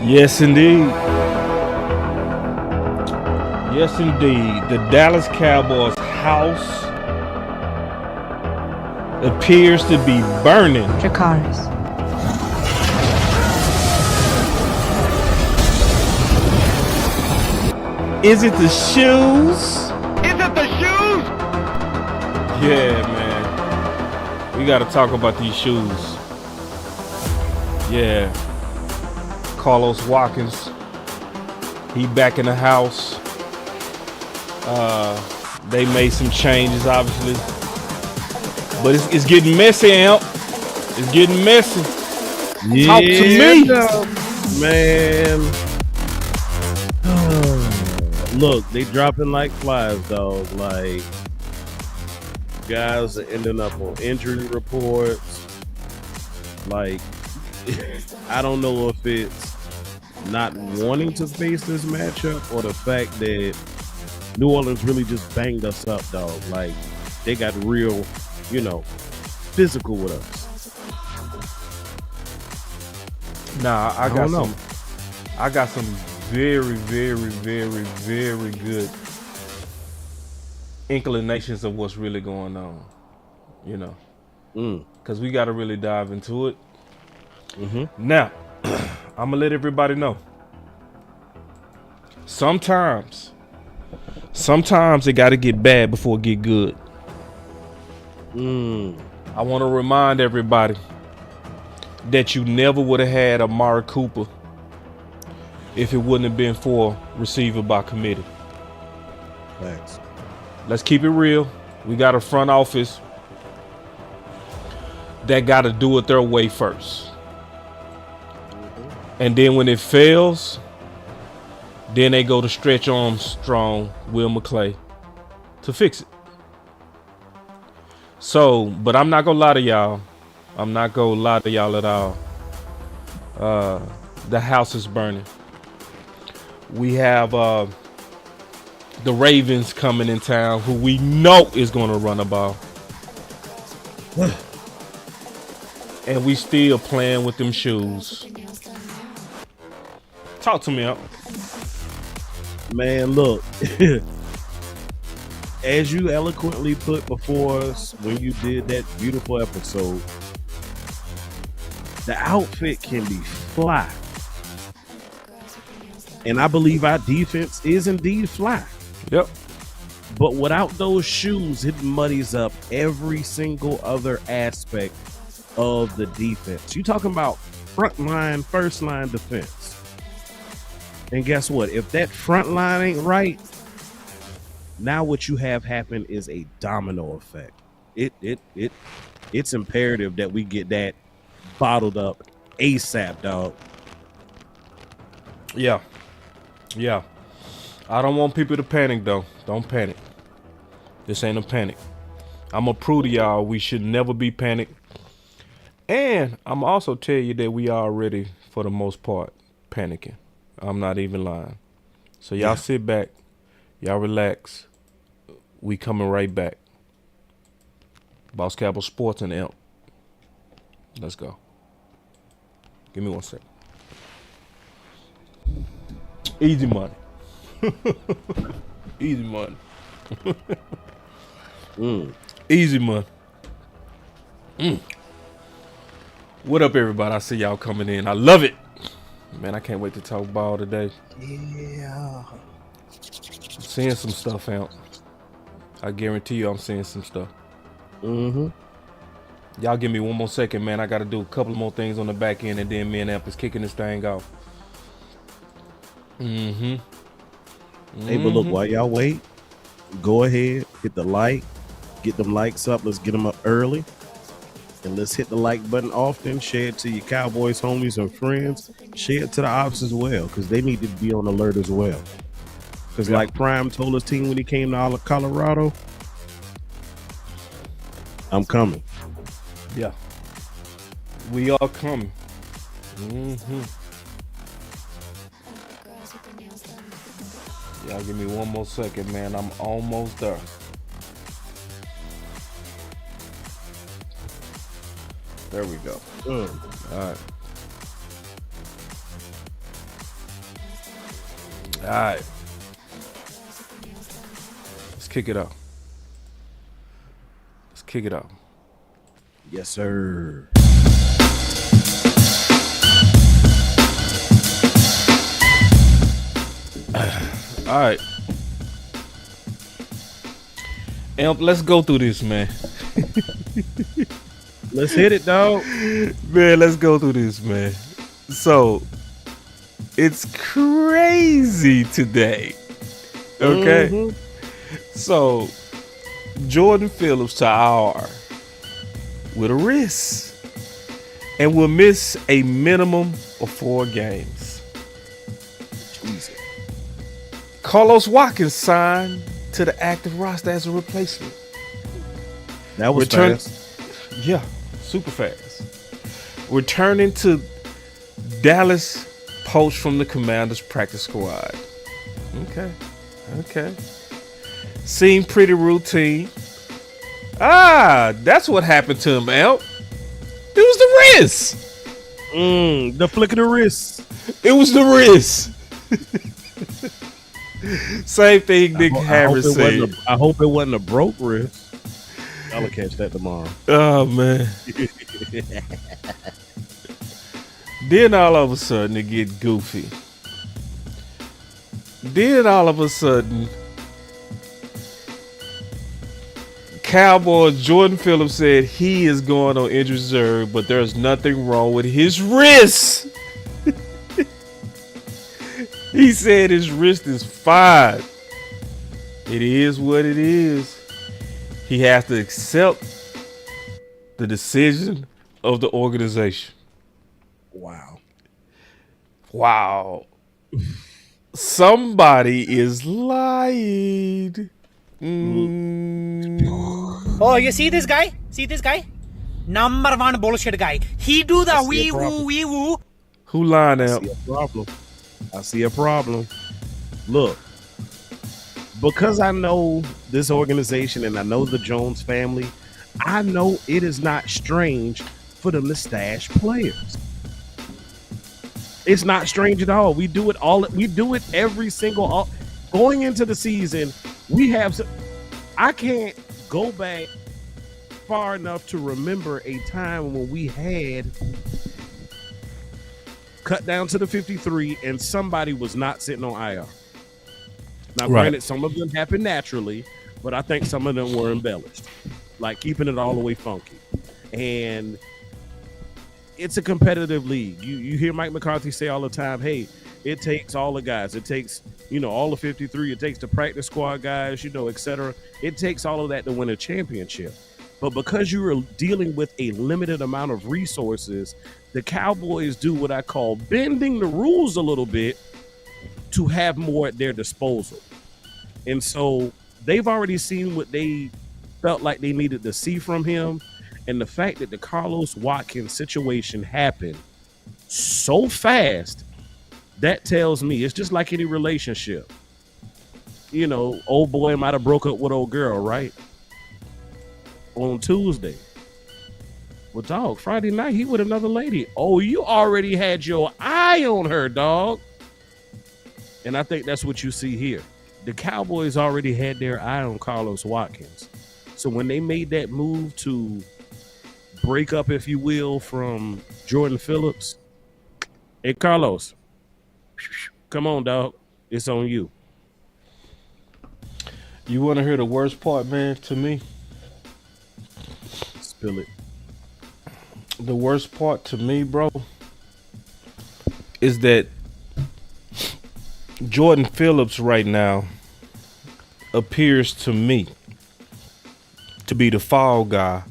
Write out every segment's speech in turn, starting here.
Yes, indeed. Yes, indeed. The Dallas Cowboys house appears to be burning. Dracarys. Is it the shoes? Is it the shoes? Yeah, man. We got to talk about these shoes. Yeah. Carlos Watkins. He back in the house. They made some changes, obviously. But it's getting messy, Amp. It's getting messy. Yeah, Talk to me. Man. Look, they dropping like flies, dog. Like, guys are ending up on injury reports. Like, I don't know if it's not wanting to face this matchup or the fact that New Orleans really just banged us up, dog. Like, they got real, physical with us. Nah, I got some very, very, very, very good inclinations of what's really going on. Because we got to really dive into it. Now, I'm gonna let everybody know. Sometimes it got to get bad before it get good. I want to remind everybody that you never would have had Amari Cooper if it wouldn't have been for receiver by committee. Thanks. Let's keep it real. We got a front office that got to do it their way first. And then when it fails, then they go to Stretch Armstrong, Will McClay to fix it. So, but I'm not going to lie to y'all. I'm not going to lie to y'all at all. The house is burning. We have the Ravens coming in town, who we know is going to run a ball. And we still playing with them shoes. Talk to me, up. Man, look. As you eloquently put before us when you did that beautiful episode, the outfit can be fly. And I believe our defense is indeed fly. Yep. But without those shoes, it muddies up every single other aspect of the defense. You talking about front line, first line defense. And guess what? If that front line ain't right, now what you have happen is a domino effect. It's imperative that we get that bottled up ASAP, dog. Yeah. I don't want people to panic, though. Don't panic. This ain't a panic. I'm going to prove to y'all we should never be panicked. And I'm also tell you that we are already, for the most part, panicking. I'm not even lying. So y'all sit back. Y'all relax. We coming right back. Boss Cowboy Sports and Amp. Let's go. Give me 1 second. Easy money. Easy money. Easy money. What up, everybody? I see y'all coming in. I love it. Man, I can't wait to talk ball today. Yeah. I'm seeing some stuff out. I guarantee you I'm seeing some stuff. Y'all give me 1 more second, man. I got to do a couple more things on the back end, and then me and Amp is kicking this thing off. Hey, but look, while y'all wait, go ahead, hit the like, get them likes up. Let's get them up early. And let's hit the like button often. Share it to your Cowboys, homies, and friends. Share it to the ops as well, because they need to be on alert as well. Because like Prime told his team when he came to Colorado, I'm coming. Yeah. We are coming. Y'all give me 1 more second, man. I'm almost there. There we go. All right. All right. Let's kick it off. Let's kick it off. Yes, sir. All right. Amp, let's go through this, man. Let's hit it, dog. Man, let's go through this, man. So, it's crazy today. Okay? Mhm. So, Jordan Phillips to IR with a wrist and will miss a minimum of 4 games. Jesus. Carlos Watkins signed to the active roster as a replacement. That was Return- fast. Yeah, super fast. Returning to Dallas, poached from the Commanders practice squad. Okay. Seemed pretty routine. That's what happened to him, Amp. It was the wrist. The flick of the wrist. It was the wrist. Same thing Nick Harris said. I hope it wasn't a broke wrist. I'll catch that tomorrow. Oh, man. Then all of a sudden it get goofy. Then all of a sudden, Cowboys Jordan Phillips said he is going on injured reserve, but there's nothing wrong with his wrist. He said his wrist is fine. It is what it is. He has to accept the decision of the organization. Wow. Somebody is lying. Oh, you see this guy? Number 1 bullshit guy. He do the wee woo. Who lying I out? see a problem. Look, because I know this organization and I know the Jones family, I know it is not strange for them to stash players. It's not strange at all. We do it every single going into the season. I can't go back far enough to remember a time when we had cut down to the 53 and somebody was not sitting on IR. Now, granted, some of them happened naturally, but I think some of them were embellished, like keeping it all the way funky. And it's a competitive league. You hear Mike McCarthy say all the time, hey, it takes all the guys. It takes, all the 53. It takes the practice squad guys, et cetera. It takes all of that to win a championship. But because you are dealing with a limited amount of resources, the Cowboys do what I call bending the rules a little bit to have more at their disposal. And so they've already seen what they felt like they needed to see from him. And the fact that the Carlos Watkins situation happened so fast, that tells me it's just like any relationship. Old boy might have broke up with old girl, right? On Tuesday. Well, dog, Friday night, he with another lady. Oh, you already had your eye on her, dog. And I think that's what you see here. The Cowboys already had their eye on Carlos Watkins. So when they made that move to break up, if you will, from Jordan Phillips, hey, Carlos, come on, dog. It's on you. You want to hear the worst part, man, to me? Spill it. The worst part to me, bro, is that Jordan Phillips right now appears to me to be the fall guy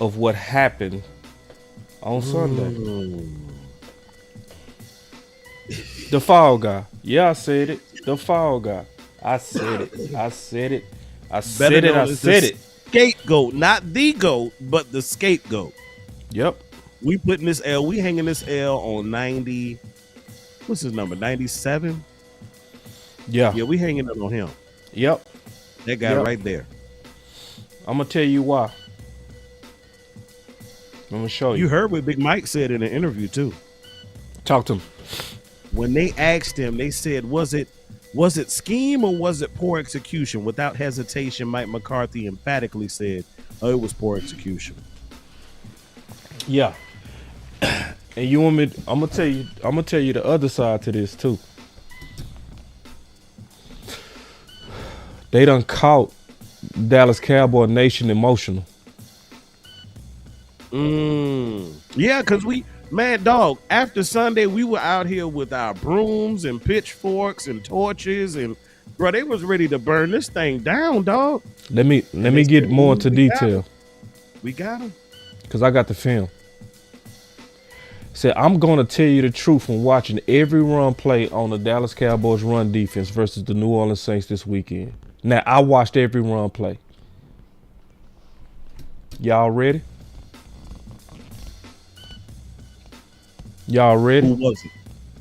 of what happened on Sunday. The fall guy. Yeah, I said it. The fall guy. I said it. Scapegoat, not the goat, but the scapegoat. Yep. We putting this L. We hanging this L on 90. What's his number? 97. Yeah. Yeah, we hanging it on him. Yep. That guy right there. I'm gonna tell you why. I'm gonna show you. You heard what Big Mike said in an interview too. Talk to him. When they asked him, they said, was it Was it scheme or was it poor execution? Without hesitation, Mike McCarthy emphatically said, "Oh, it was poor execution." Yeah. And you want me? I'm gonna tell you the other side to this too. They done caught Dallas Cowboy Nation emotional. Yeah, because Mad Dog, after Sunday, we were out here with our brooms and pitchforks and torches, and bro, they was ready to burn this thing down, dog. Let me get more into detail. We got him. Because I got the film. Said, I'm going to tell you the truth from watching every run play on the Dallas Cowboys run defense versus the New Orleans Saints this weekend. Now, I watched every run play. Y'all ready? Y'all ready? Who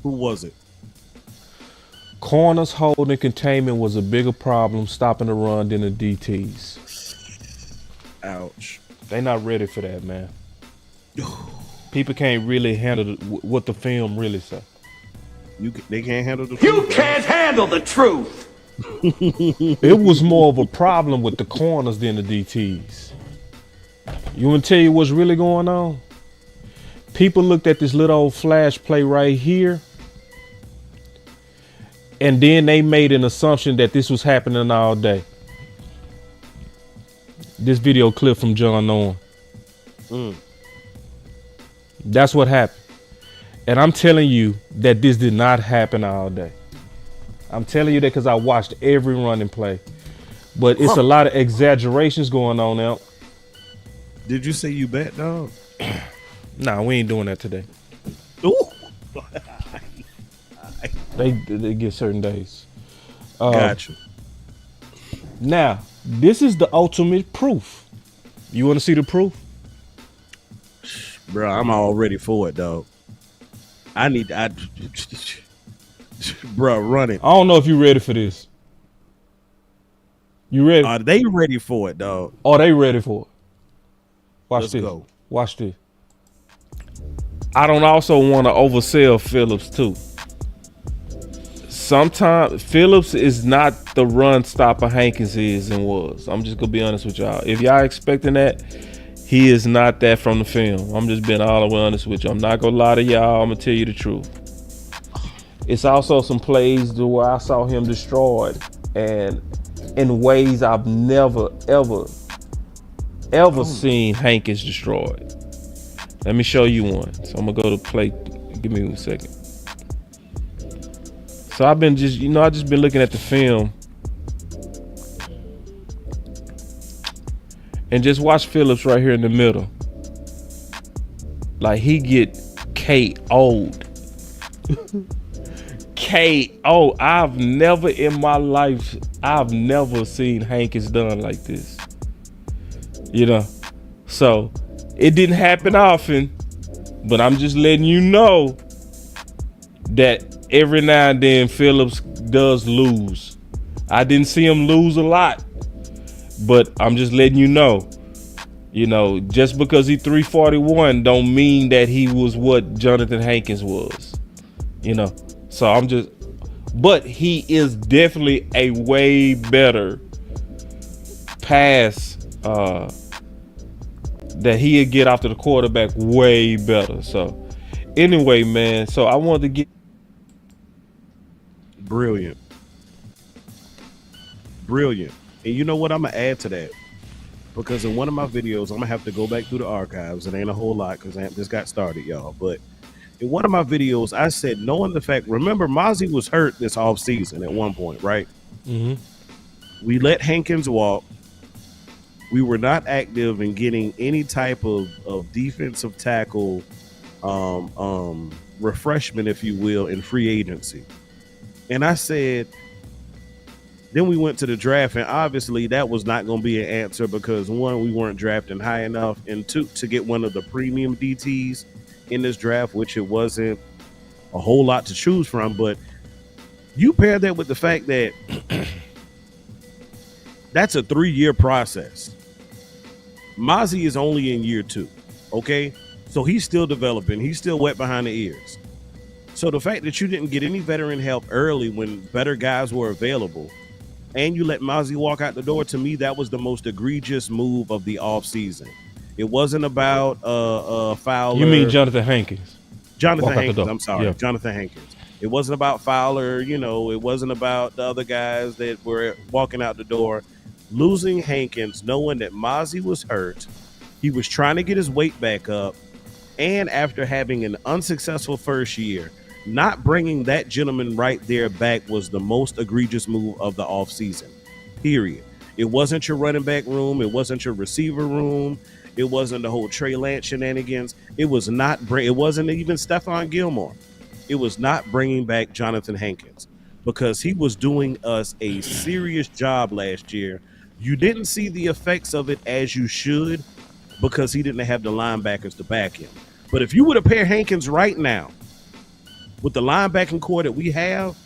was it? Corners holding containment was a bigger problem stopping the run than the DTs. Ouch. They not ready for that, man. People can't really handle what the film really say. They can't handle the truth. You can't handle the truth. It was more of a problem with the corners than the DTs. You want to tell you what's really going on? People looked at this little old flash play right here, and then they made an assumption that this was happening all day. This video clip from John Owen. That's what happened. And I'm telling you that this did not happen all day. I'm telling you that because I watched every running play. But it's a lot of exaggerations going on now. Did you say you bet, dog? Nah, we ain't doing that today. Ooh. They get certain days. Gotcha. Now, this is the ultimate proof. You want to see the proof? Bro, I'm all ready for it, dog. Bro, run it. I don't know if you ready for this. You ready? Are they ready for it, dog? Are they ready for it? Watch Let's this. go. Watch this. I don't also want to oversell Phillips too. Sometimes Phillips is not the run stopper Hankins is and was. I'm just gonna be honest with y'all. If y'all expecting that, he is not that from the film. I'm just being all the way honest with you. I'm not gonna lie to y'all. I'm gonna tell you the truth. It's also some plays where I saw him destroyed, and in ways I've never ever seen Hankins destroyed. Let me show you one. So I'm gonna go to play. Give me a second. So I've been just been looking at the film and just watch Phillips right here in the middle. Like he get KO'd. KO. I've never in my life, seen Hankins done like this. You know, so it didn't happen often, but I'm just letting you know that every now and then Phillips does lose. I didn't see him lose a lot, but I'm just letting you know, just because he 341 don't mean that he was what Jonathan Hankins was, so but he is definitely a way better pass that he'd get after the quarterback way better. So anyway, man, so I wanted to get Brilliant. And you know what? I'm going to add to that. Because in one of my videos, I'm going to have to go back through the archives. It ain't a whole lot because Amp just got started, y'all. But in one of my videos, I said, knowing the fact, remember, Mozzie was hurt this offseason at one point, right? Mm-hmm. We let Hankins walk. We were not active in getting any type of defensive tackle refreshment, if you will, in free agency. And I said, then we went to the draft, and obviously that was not going to be an answer because, one, we weren't drafting high enough, and two, to get one of the premium DTs in this draft, which it wasn't a whole lot to choose from. But you pair that with the fact that that's a 3-year process. Mozzie is only in year 2, okay? So he's still developing. He's still wet behind the ears. So the fact that you didn't get any veteran help early when better guys were available, and you let Mozzie walk out the door, to me, that was the most egregious move of the offseason. It wasn't about Fowler. You mean Jonathan Hankins? Jonathan Walk out the Hankins, door. I'm sorry. Yeah. Jonathan Hankins. It wasn't about Fowler, it wasn't about the other guys that were walking out the door. Losing Hankins, knowing that Mozzie was hurt, he was trying to get his weight back up, and after having an unsuccessful first year, not bringing that gentleman right there back was the most egregious move of the offseason, period. It wasn't your running back room. It wasn't your receiver room. It wasn't the whole Trey Lance shenanigans. It wasn't even Stephon Gilmore. It was not bringing back Jonathan Hankins, because he was doing us a serious job last year. You didn't see the effects of it as you should, because he didn't have the linebackers to back him. But if you would have paired Hankins right now with the linebacking core that we have,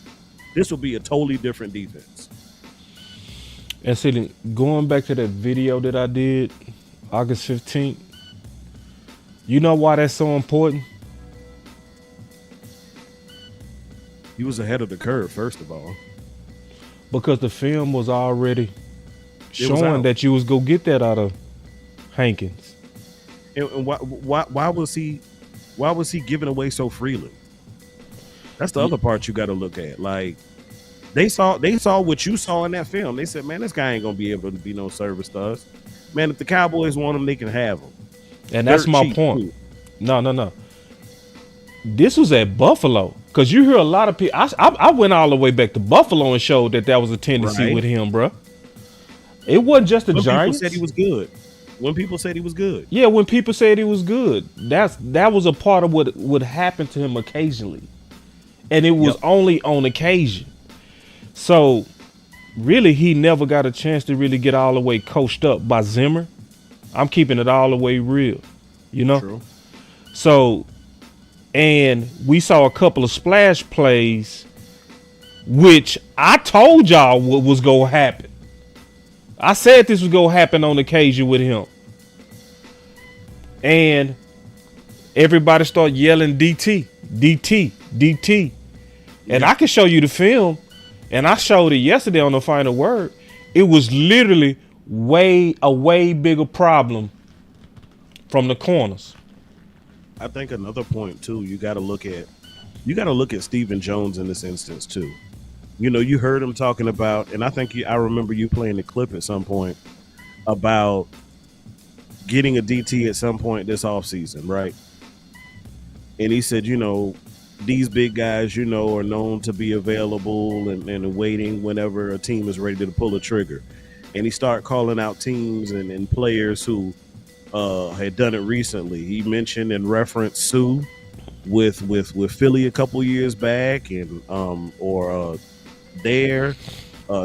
this would be a totally different defense. And see, going back to that video that I did August 15th, you know why that's so important? He was ahead of the curve, first of all. Because the film was already It was showing out. that you was go get that out of Hankins. And why was he giving away so freely? That's the other part you got to look at. Like, they saw what you saw in that film. They said, man, this guy ain't gonna be able to be no service to us. Man, if the Cowboys want him, they can have him. And that's my cheap, point. too. No. This was at Buffalo, because you hear a lot of people. I went all the way back to Buffalo and showed that was a tendency Right. with him, bro. It wasn't just the When Giants. people said he was good. When people said he was good. Yeah, when people said he was good, that was a part of what would happen to him occasionally, and it was only on occasion. So, really, he never got a chance to really get all the way coached up by Zimmer. I'm keeping it all the way real, True. So, and we saw a couple of splash plays, which I told y'all what was gonna happen. I said this was gonna happen on occasion with him. And everybody started yelling DT, DT, DT. And I can show you the film, and I showed it yesterday on the Final Word. It was literally a way bigger problem from the corners. I think another point too, you got to look at Stephen Jones in this instance too. You heard him talking about, and I remember you playing the clip at some point about getting a DT at some point this offseason, right? And he said, these big guys, are known to be available and waiting whenever a team is ready to pull the trigger. And he started calling out teams and players who had done it recently. He mentioned and referenced Sue with Philly a couple years back, and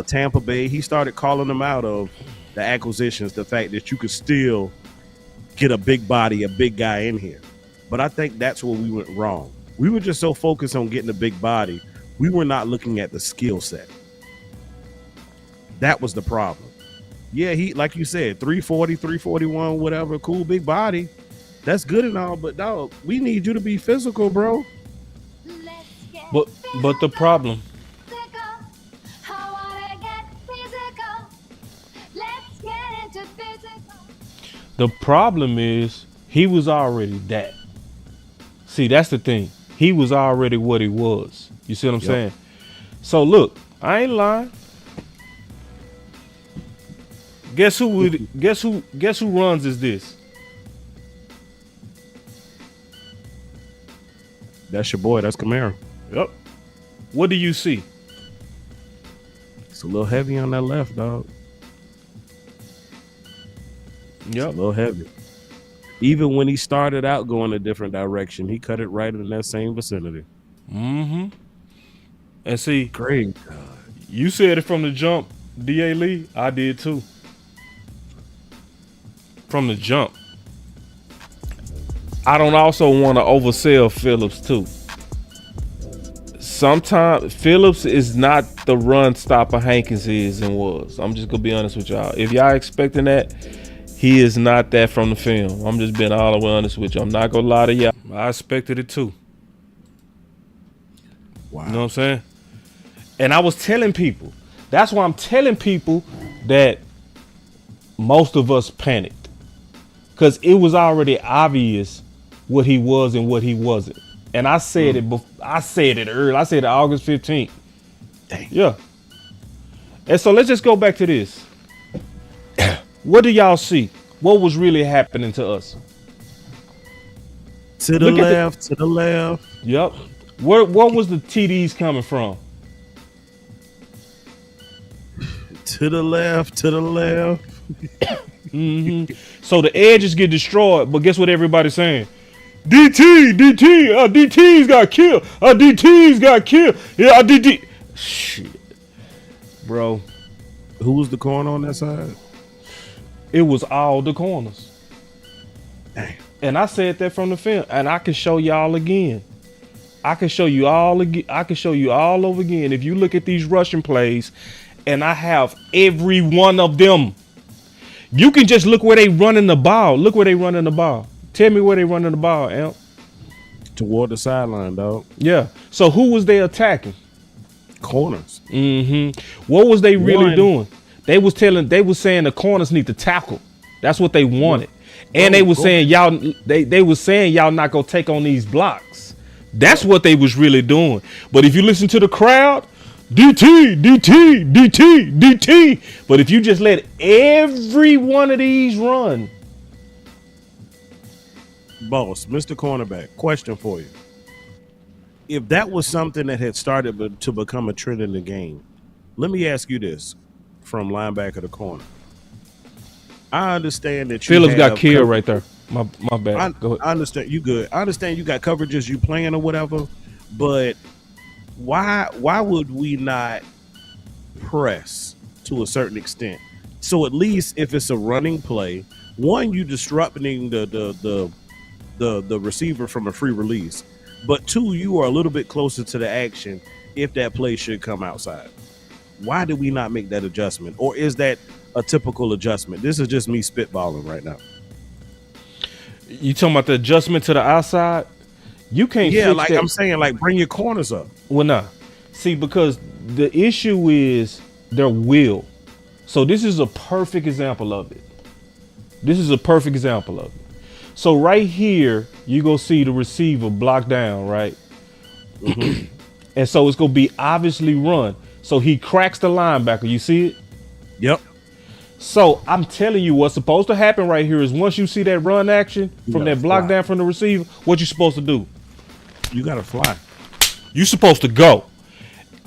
Tampa Bay. He started calling them out of the acquisitions, the fact that you could still get a big body, a big guy in here. But I think that's where we went wrong. We were just so focused on getting a big body, we were not looking at the skill set. That was the problem. Yeah, he, like you said, 340, 341, whatever, cool, big body. That's good and all, but dog, we need you to be physical, bro. But the problem, the problem is he was already that. See, that's the thing. He was already what he was. You see what I'm saying? So look, I ain't lying. Guess who runs is this? That's your boy. That's Camaro. Yep. What do you see? It's a little heavy on that left, dog. Yep. It's a little heavy. Even when he started out going a different direction, he cut it right in that same vicinity. Mm-hmm. And see, Great. you said it from the jump, D.A. Lee. I did too. From the jump. I don't also want to oversell Phillips too. Sometimes Phillips is not the run stopper Hankins is and was. I'm just gonna be honest with y'all. If y'all expecting that, he is not that from the film. I'm just being all the way honest with you. I'm not gonna lie to y'all. I expected it too. Wow. You know what I'm saying? And I was telling people, that's why I'm telling people that most of us panicked. Because it was already obvious what he was and what he wasn't. And I said it I said it early. I said it August 15th. Dang. Yeah. And so let's just go back to this. What do y'all see? What was really happening to us? To the left, to the left. Yep. Where was the TDs coming from? To the left, to the left. So the edges get destroyed, but guess what everybody's saying? DT's got killed. DT's got killed. Yeah, DT. Shit. Bro. Who was the corner on that side? It was all the corners. Dang. And I said that from the film. And I can show y'all again. I can show you all again. I can show you all over again. If you look at these rushing plays, and I have every one of them. You can just look where they running the ball. Look where they running the ball. Tell me where they running the ball, Amp. Toward the sideline, dog. Yeah. So who was they attacking? Corners. What was they really doing? They was saying the corners need to tackle. That's what they wanted. And they was saying they was saying y'all not gonna take on these blocks. That's what they was really doing. But if you listen to the crowd, DT. But if you just let every one of these run. Boss, Mr. Cornerback, question for you. If that was something that had started to become a trend in the game, let me ask you this from linebacker to corner. I understand that Phillips got killed right there. My bad. Go ahead. I understand you good. I understand you got coverages you playing or whatever, but why would we not press to a certain extent? So at least if it's a running play, one, you disrupting the receiver from a free release, but two, you are a little bit closer to the action if that play should come outside. Why did we not make that adjustment? Or is that a typical adjustment? This is just me spitballing right now. You talking about the adjustment to the outside? You can't Yeah, fix like that. I'm saying, like bring your corners up. Well, nah. See, because the issue is their will. So this is a perfect example of it. So right here, you go see the receiver blocked down, right? And so it's going to be obviously run. So he cracks the linebacker. You see it? Yep. So I'm telling you, what's supposed to happen right here is once you see that run action from that block down from the receiver, what you supposed to do? You got to fly. You supposed to go.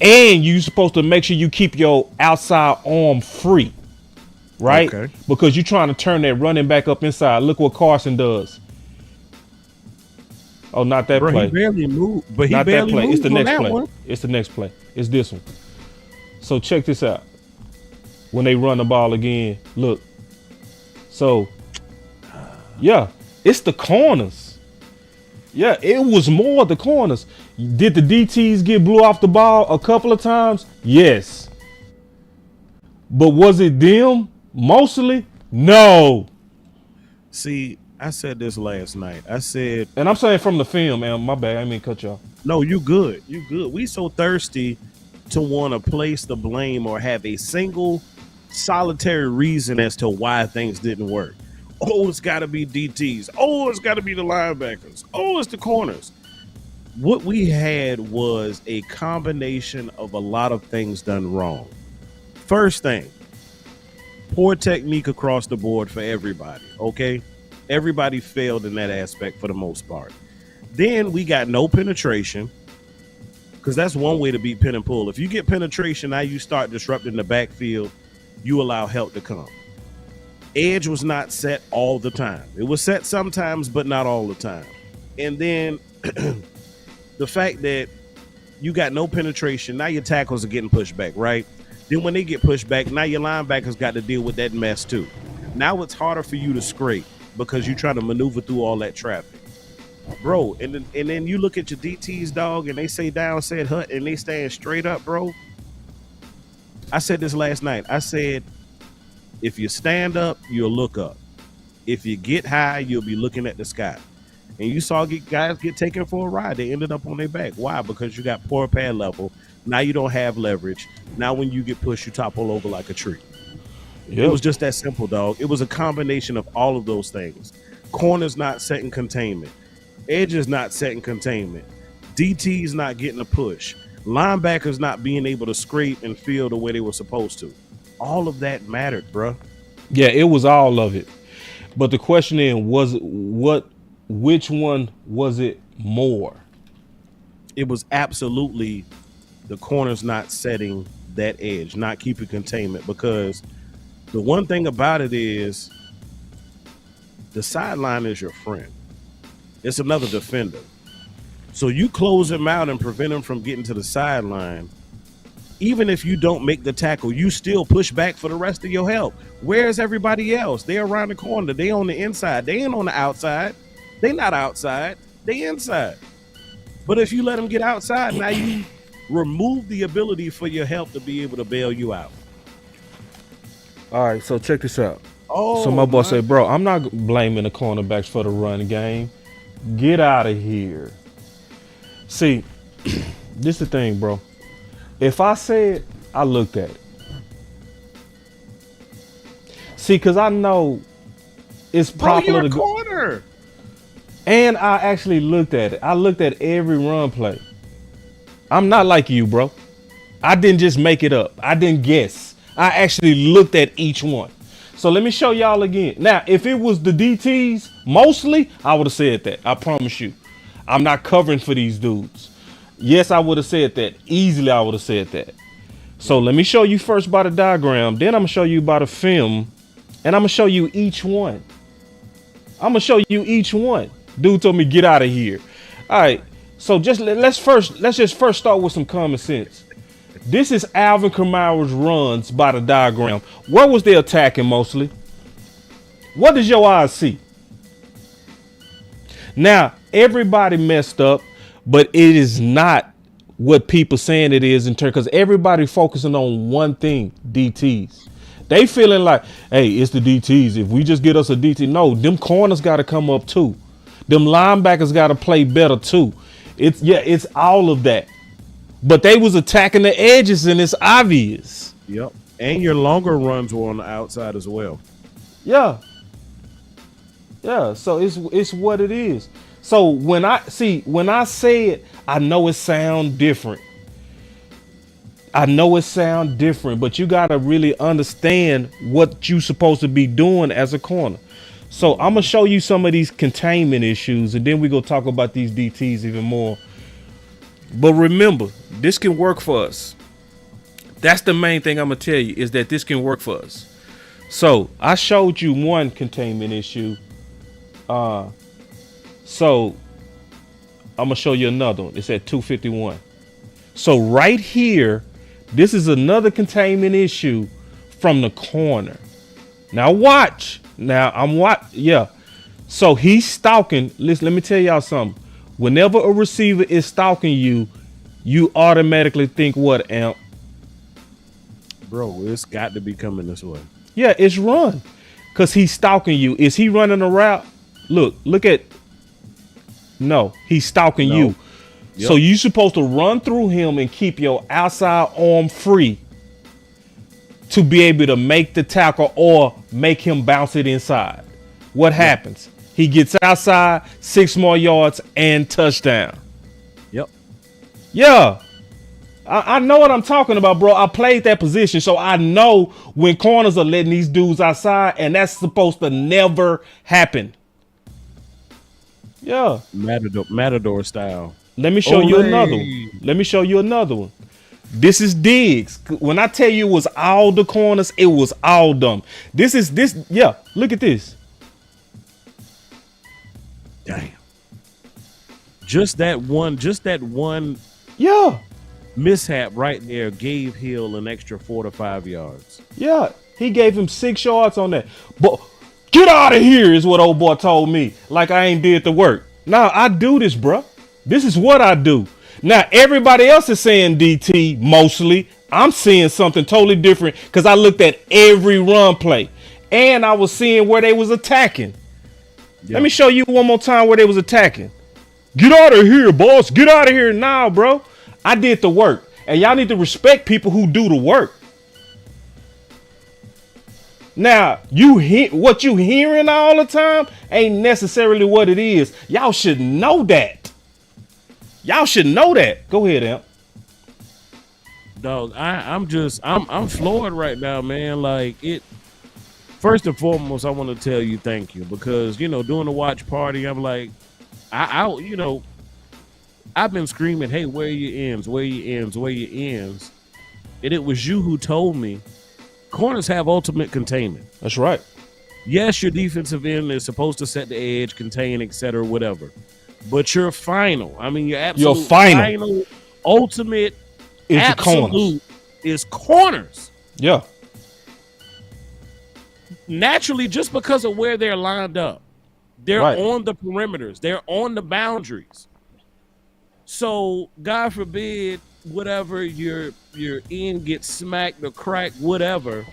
And you supposed to make sure you keep your outside arm free. Right? Okay. Because you're trying to turn that running back up inside. Look what Carson does. Oh, not that play. He barely moved. But he Not barely that play. moved. It's the next play. One. It's the next play. It's this one. So check this out. When they run the ball again, look. So, yeah, it's the corners. Yeah, it was more the corners. Did the DTs get blew off the ball a couple of times? Yes. But was it them mostly? No. See, I said this last night. I said, And I'm saying from the film, man. My bad. I didn't mean to cut y'all. no, you good. You good. We so thirsty to want to place the blame or have a single solitary reason as to why things didn't work. Oh, it's got to be DTs. Oh, it's got to be the linebackers. Oh, it's the corners. What we had was a combination of a lot of things done wrong. First thing, poor technique across the board for everybody, okay? Everybody failed in that aspect for the most part. Then we got no penetration, because that's one way to beat pin and pull. If you get penetration, now you start disrupting the backfield, you allow help to come. Edge was not set all the time. It was set sometimes, but not all the time. And then the fact that you got no penetration, now your tackles are getting pushed back, right? Then when they get pushed back, now your linebackers got to deal with that mess too. Now it's harder for you to scrape because you're trying to maneuver through all that traffic. Bro, and then you look at your DTs, dog, and they say down, said hut, and they stand straight up, bro. I said this last night. I said, if you stand up, you'll look up. If you get high, you'll be looking at the sky. And you saw guys get taken for a ride. They ended up on their back. Why? Because you got poor pad level. Now you don't have leverage. Now when you get pushed, you topple over like a tree. It was just that simple, dog. It was a combination of all of those things. Corners not setting containment. Edges not setting containment. DT's not getting a push. Linebackers not being able to scrape and feel the way they were supposed to. All of that mattered, bro. Yeah, it was all of it. But the question is, which one was it more? It was absolutely the corners not setting that edge, not keeping containment, because the one thing about it is the sideline is your friend. It's another defender. So you close him out and prevent him from getting to the sideline. Even if you don't make the tackle, you still push back for the rest of your help. Where's everybody else? They're around the corner. They on the inside. They ain't on the outside. They not outside. They inside. But if you let them get outside, now you remove the ability for your help to be able to bail you out. All right, so check this out. Oh, so my boy said, bro, I'm not blaming the cornerbacks for the run game. Get out of here. See, this the thing, bro. If I said, I looked at it. See, because I know it's popular to corner. And I actually looked at it. I looked at every run play. I'm not like you, bro. I didn't just make it up. I didn't guess. I actually looked at each one. So let me show y'all again. Now, if it was the DTs, mostly, I would have said that. I promise you. I'm not covering for these dudes. Yes, I would have said that. Easily, I would have said that. So let me show you first by the diagram. Then I'm going to show you by the film. And I'm going to show you each one. I'm going to show you each one. Dude told me, get out of here. All right. So let's just first start with some common sense. This is Alvin Kamara's runs by the diagram. Where was they attacking mostly? What does your eyes see? Now, everybody messed up, but it is not what people saying it is in turn, because everybody focusing on one thing, DTs. They feeling like, hey, it's the DTs. If we just get us a DT, no, them corners got to come up too. Them linebackers got to play better too. It's all of that. But they was attacking the edges, and it's obvious. Yep. And your longer runs were on the outside as well. Yeah. Yeah. So it's what it is. So when I say it, I know it sound different. But you got to really understand what you supposed to be doing as a corner. So I'm going to show you some of these containment issues, and then we go talk about these DTs even more. But remember, this can work for us. That's the main thing I'm going to tell you, is that this can work for us. So I showed you one containment issue. So I'm going to show you another one. It's at 251. So right here, this is another containment issue from the corner. Now watch. Yeah. So he's stalking. Listen, let me tell y'all something. Whenever a receiver is stalking you, you automatically think what, Amp? Bro, it's got to be coming this way. Yeah, it's run. Because he's stalking you. Is he running a route? Look at. No, he's stalking you. Yep. So you're supposed to run through him and keep your outside arm free to be able to make the tackle or make him bounce it inside. What happens? He gets outside, 6 more yards, and touchdown. Yep. Yeah. I know what I'm talking about, bro. I played that position, so I know when corners are letting these dudes outside, and that's supposed to never happen. Yeah. Matador style. Let me show you another one. This is Diggs. When I tell you it was all the corners, it was all them. Yeah, look at this. Damn. Just that one Yeah. mishap right there gave Hill an extra 4 to 5 yards. Yeah. He gave him 6 yards on that. But get out of here is what old boy told me. Like I ain't did the work. Nah, I do this, bro. This is what I do. Now, everybody else is saying DT mostly. I'm seeing something totally different because I looked at every run play. And I was seeing where they was attacking. Yeah. Let me show you one more time where they was attacking. Get out of here, boss. Get out of here now, bro. I did the work. And y'all need to respect people who do the work. Now, what you hearing all the time ain't necessarily what it is. Y'all should know that. Y'all should know that. Go ahead, Amp. Dog, I'm floored right now, man. Like it. First and foremost, I want to tell you thank you because during the watch party, I'm like, I've been screaming, hey, where are your ends? Where are your ends? Where are your ends? And it was you who told me corners have ultimate containment. That's right. Yes, your defensive end is supposed to set the edge, contain, etc., whatever. But your final, your absolute final ultimate is absolute is corners. Yeah. Naturally, just because of where they're lined up, they're right. on the perimeters, they're on the boundaries. So, God forbid, whatever your end gets smacked or cracked, whatever,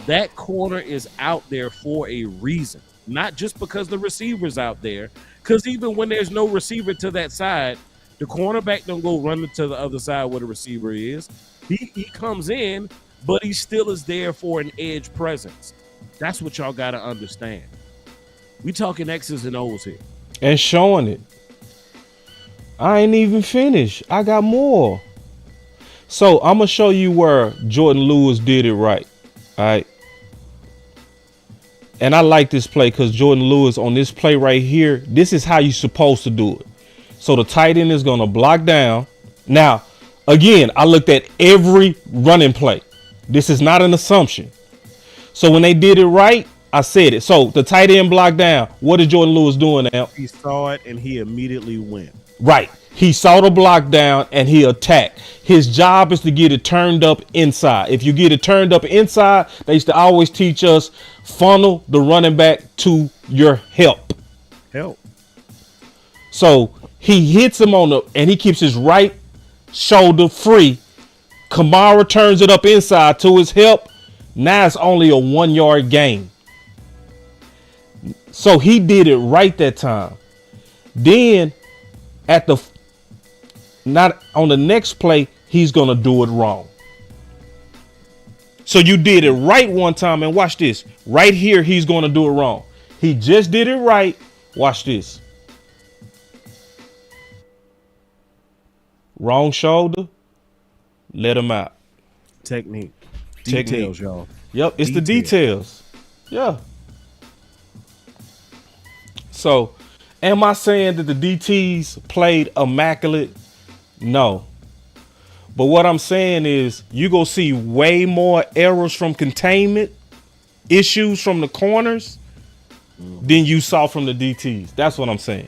that corner is out there for a reason. Not just because the receiver's out there, because even when there's no receiver to that side, the cornerback don't go running to the other side where the receiver is. He comes in, but he still is there for an edge presence. That's what y'all got to understand. We talking X's and O's here. And showing it. I ain't even finished. I got more. So I'm going to show you where Jordan Lewis did it right. All right. And I like this play because Jordan Lewis on this play right here, this is how you're supposed to do it. So the tight end is going to block down. Now, again, I looked at every running play. This is not an assumption. So when they did it right, I said it. So the tight end blocked down. What is Jordan Lewis doing now? He saw it and he immediately went. Right. He saw the block down and he attacked. His job is to get it turned up inside. If you get it turned up inside, they used to always teach us funnel the running back to your help. So he hits him and he keeps his right shoulder free. Kamara turns it up inside to his help. Now it's only a 1 yard gain. So he did it right that time. Then not on the next play, he's going to do it wrong. So you did it right one time, and watch this. Right here, he's going to do it wrong. He just did it right. Watch this. Wrong shoulder. Let him out. Technique. Details, y'all. Yep, it's the details. Yeah. So, am I saying that the DTs played immaculate? No. But what I'm saying is you go see way more errors from containment, issues from the corners than you saw from the DTs. That's what I'm saying.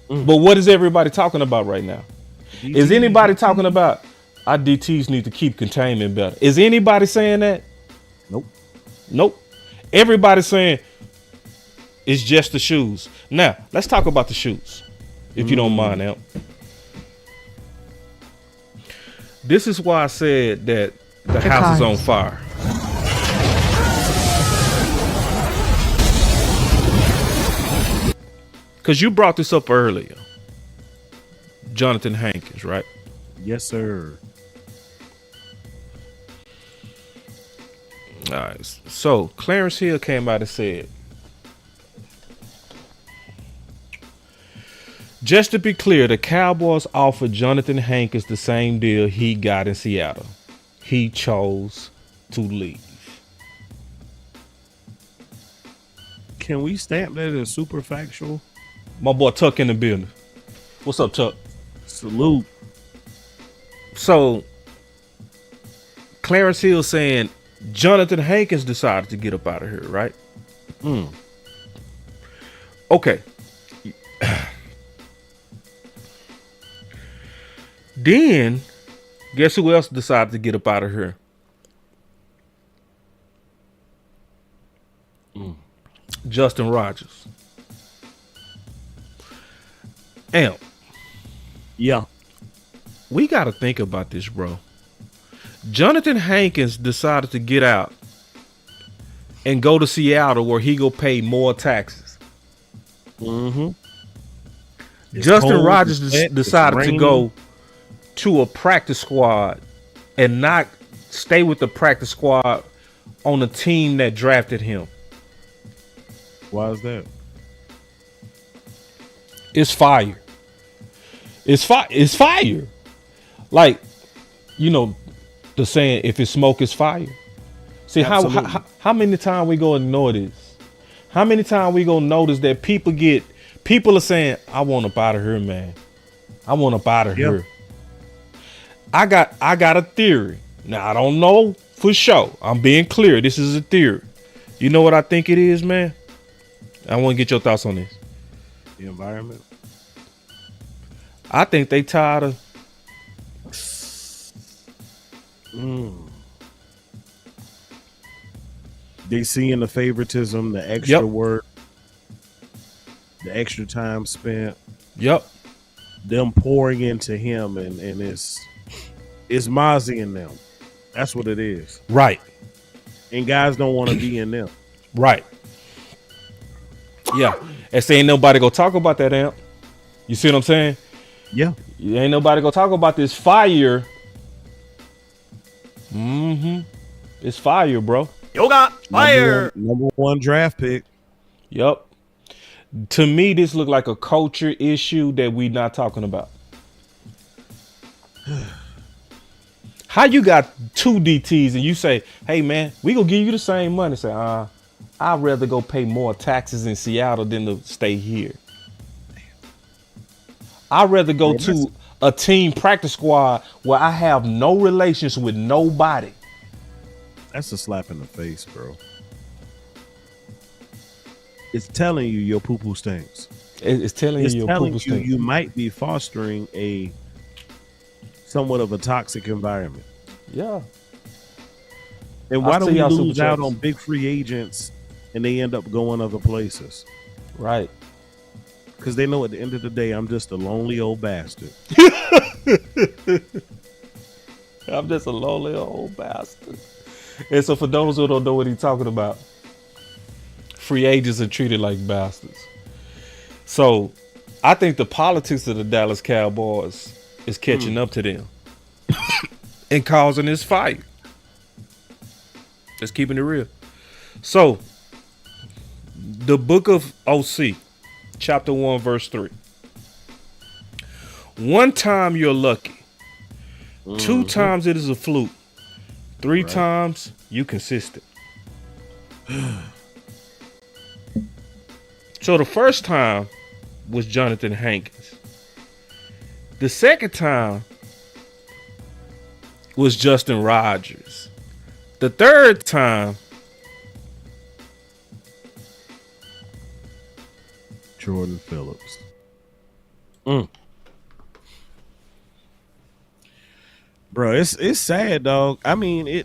But what is everybody talking about right now? Is anybody talking about our DTs need to keep containment better? Is anybody saying that? Nope. Everybody's saying it's just the shoes. Now, let's talk about the shoes, if you don't mind, Amp. This is why I said that the house is on fire. Because you brought this up earlier. Jonathan Hankins, right? Yes, sir. All right. So Clarence Hill came out and said, just to be clear, the Cowboys offered Jonathan Hankins the same deal he got in Seattle. He chose to leave. Can we stamp that as super factual? My boy Tuck in the building. What's up, Tuck? Salute. So Clarence Hill saying Jonathan Hankins decided to get up out of here, right? Okay. Then, guess who else decided to get up out of here? Justin Rogers. Amp. Yeah. We got to think about this, bro. Jonathan Hankins decided to get out and go to Seattle where he go pay more taxes. Mm-hmm. Justin Rogers decided to go raining. to a practice squad and not stay with the practice squad on a team that drafted him. Why is that? It's fire. It's fire. Like, you know, the saying, if it's smoke, it's fire. See, how many times we go ignore this? How many times we gonna notice that people are saying, I want up out of here, man. I want up out of here. I got a theory. Now, I don't know for sure. I'm being clear. This is a theory. You know what I think it is, man? I want to get your thoughts on this. The environment. I think they tired of. They seeing the favoritism, the extra work, the extra time spent. Yep. Them pouring into him, and it's Mozzie in them. That's what it is. Right. And guys don't want to be in them. Right. Yeah. And say ain't nobody go talk about that, Amp. You see what I'm saying? Yeah. Ain't nobody go talk about this fire. It's fire, bro. Yoga fire. Number one draft pick. Yup. To me, this look like a culture issue that we not talking about. How you got 2 DTs and you say, hey man, we gonna give you the same money. Say, I'd rather go pay more taxes in Seattle than to stay here. I'd rather go to a team practice squad where I have no relations with nobody. That's a slap in the face, bro. It's telling you your poo-poo stinks. It's telling you your poo-poo stinks. You might be fostering a somewhat of a toxic environment. Yeah. And why do we lose out on big free agents and they end up going other places? Right. Because they know at the end of the day, I'm just a lonely old bastard. I'm just a lonely old bastard. And so for those who don't know what he's talking about, free agents are treated like bastards. So I think the politics of the Dallas Cowboys is catching up to them and causing this fight. Just keeping it real. So the book of OC, chapter 1, verse 3. One time you're lucky. 2 times it is a fluke. 3 times you consistent. So the first time was Jonathan Hankins. The second time was Justin Rogers. The third time, Jordan Phillips. Bro, it's sad, dog. I mean,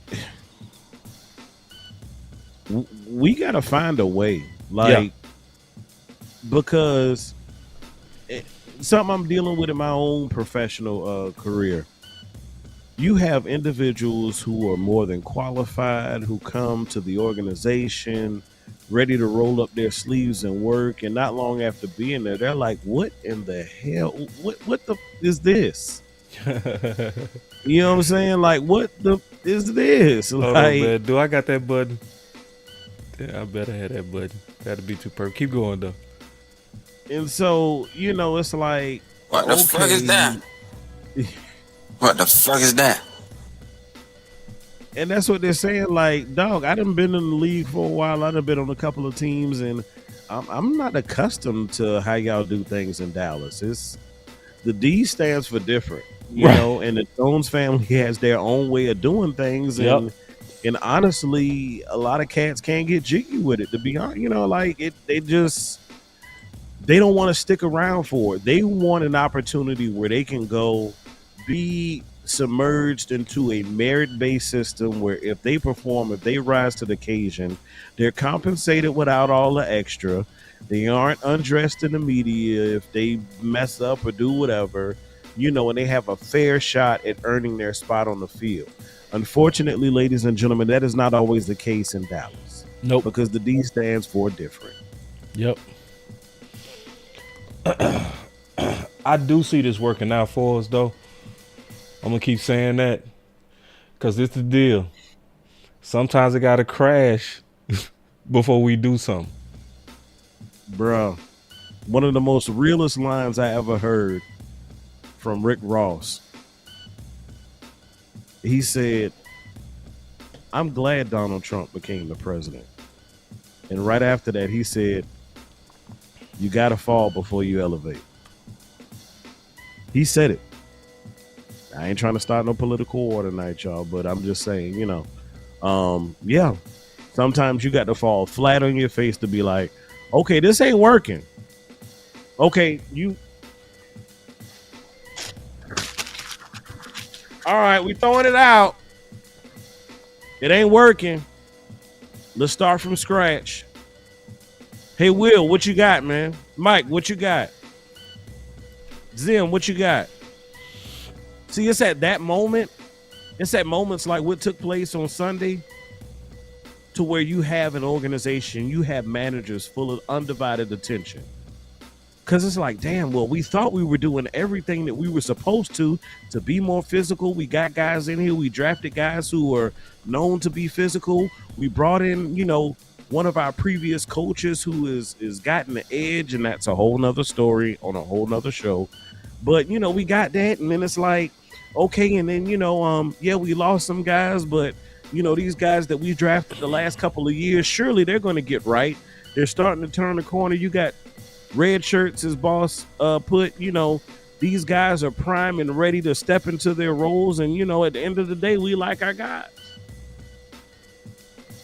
we gotta find a way, because something I'm dealing with in my own professional career. You have individuals who are more than qualified, who come to the organization ready to roll up their sleeves and work, and not long after being there, they're like, "What in the hell? What the is this?" You know what I'm saying? Like, what the is this? Hold Like, on, man. Do I got that button? Yeah, I better have that button. That'd be too perfect. Keep going though. and so it's like, What the fuck is that? What the fuck is that? And that's what they're saying. Like, dog, I done been in the league for a while. I done been on a couple of teams, and I'm not accustomed to how y'all do things in Dallas. It's the D stands for different, you know, and the Jones family has their own way of doing things. And honestly, a lot of cats can't get jiggy with it, to be honest. They don't want to stick around for it. They want an opportunity where they can go be submerged into a merit-based system where if they perform, if they rise to the occasion, they're compensated without all the extra. They aren't undressed in the media if they mess up or do whatever, and they have a fair shot at earning their spot on the field. Unfortunately, ladies and gentlemen, that is not always the case in Dallas. Nope. Because the D stands for different. Yep. I do see this working out for us, though. I'm gonna keep saying that because it's the deal. Sometimes it gotta crash before we do something. Bro, one of the most realest lines I ever heard from Rick Ross. He said, "I'm glad Donald Trump became the president." And right after that, he said, "You got to fall before you elevate." He said it. I ain't trying to start no political war tonight, y'all, but I'm just saying, yeah, sometimes you got to fall flat on your face to be like, okay, this ain't working. Okay, all right, we throwing it out. It ain't working. Let's start from scratch. Hey, Will, what you got, man? Mike, what you got? Zim, what you got? See, it's at that moment. It's at moments like what took place on Sunday to where you have an organization, you have managers full of undivided attention. Because it's like, damn, well, we thought we were doing everything that we were supposed to be more physical. We got guys in here. We drafted guys who are known to be physical. We brought in, one of our previous coaches who is gotten the edge, and that's a whole nother story on a whole nother show. But, we got that, and then it's like, okay, and then, we lost some guys, but, these guys that we drafted the last couple of years, surely they're going to get right. They're starting to turn the corner. You got red shirts, as Boss put, these guys are prime and ready to step into their roles, and, at the end of the day, we like our guys.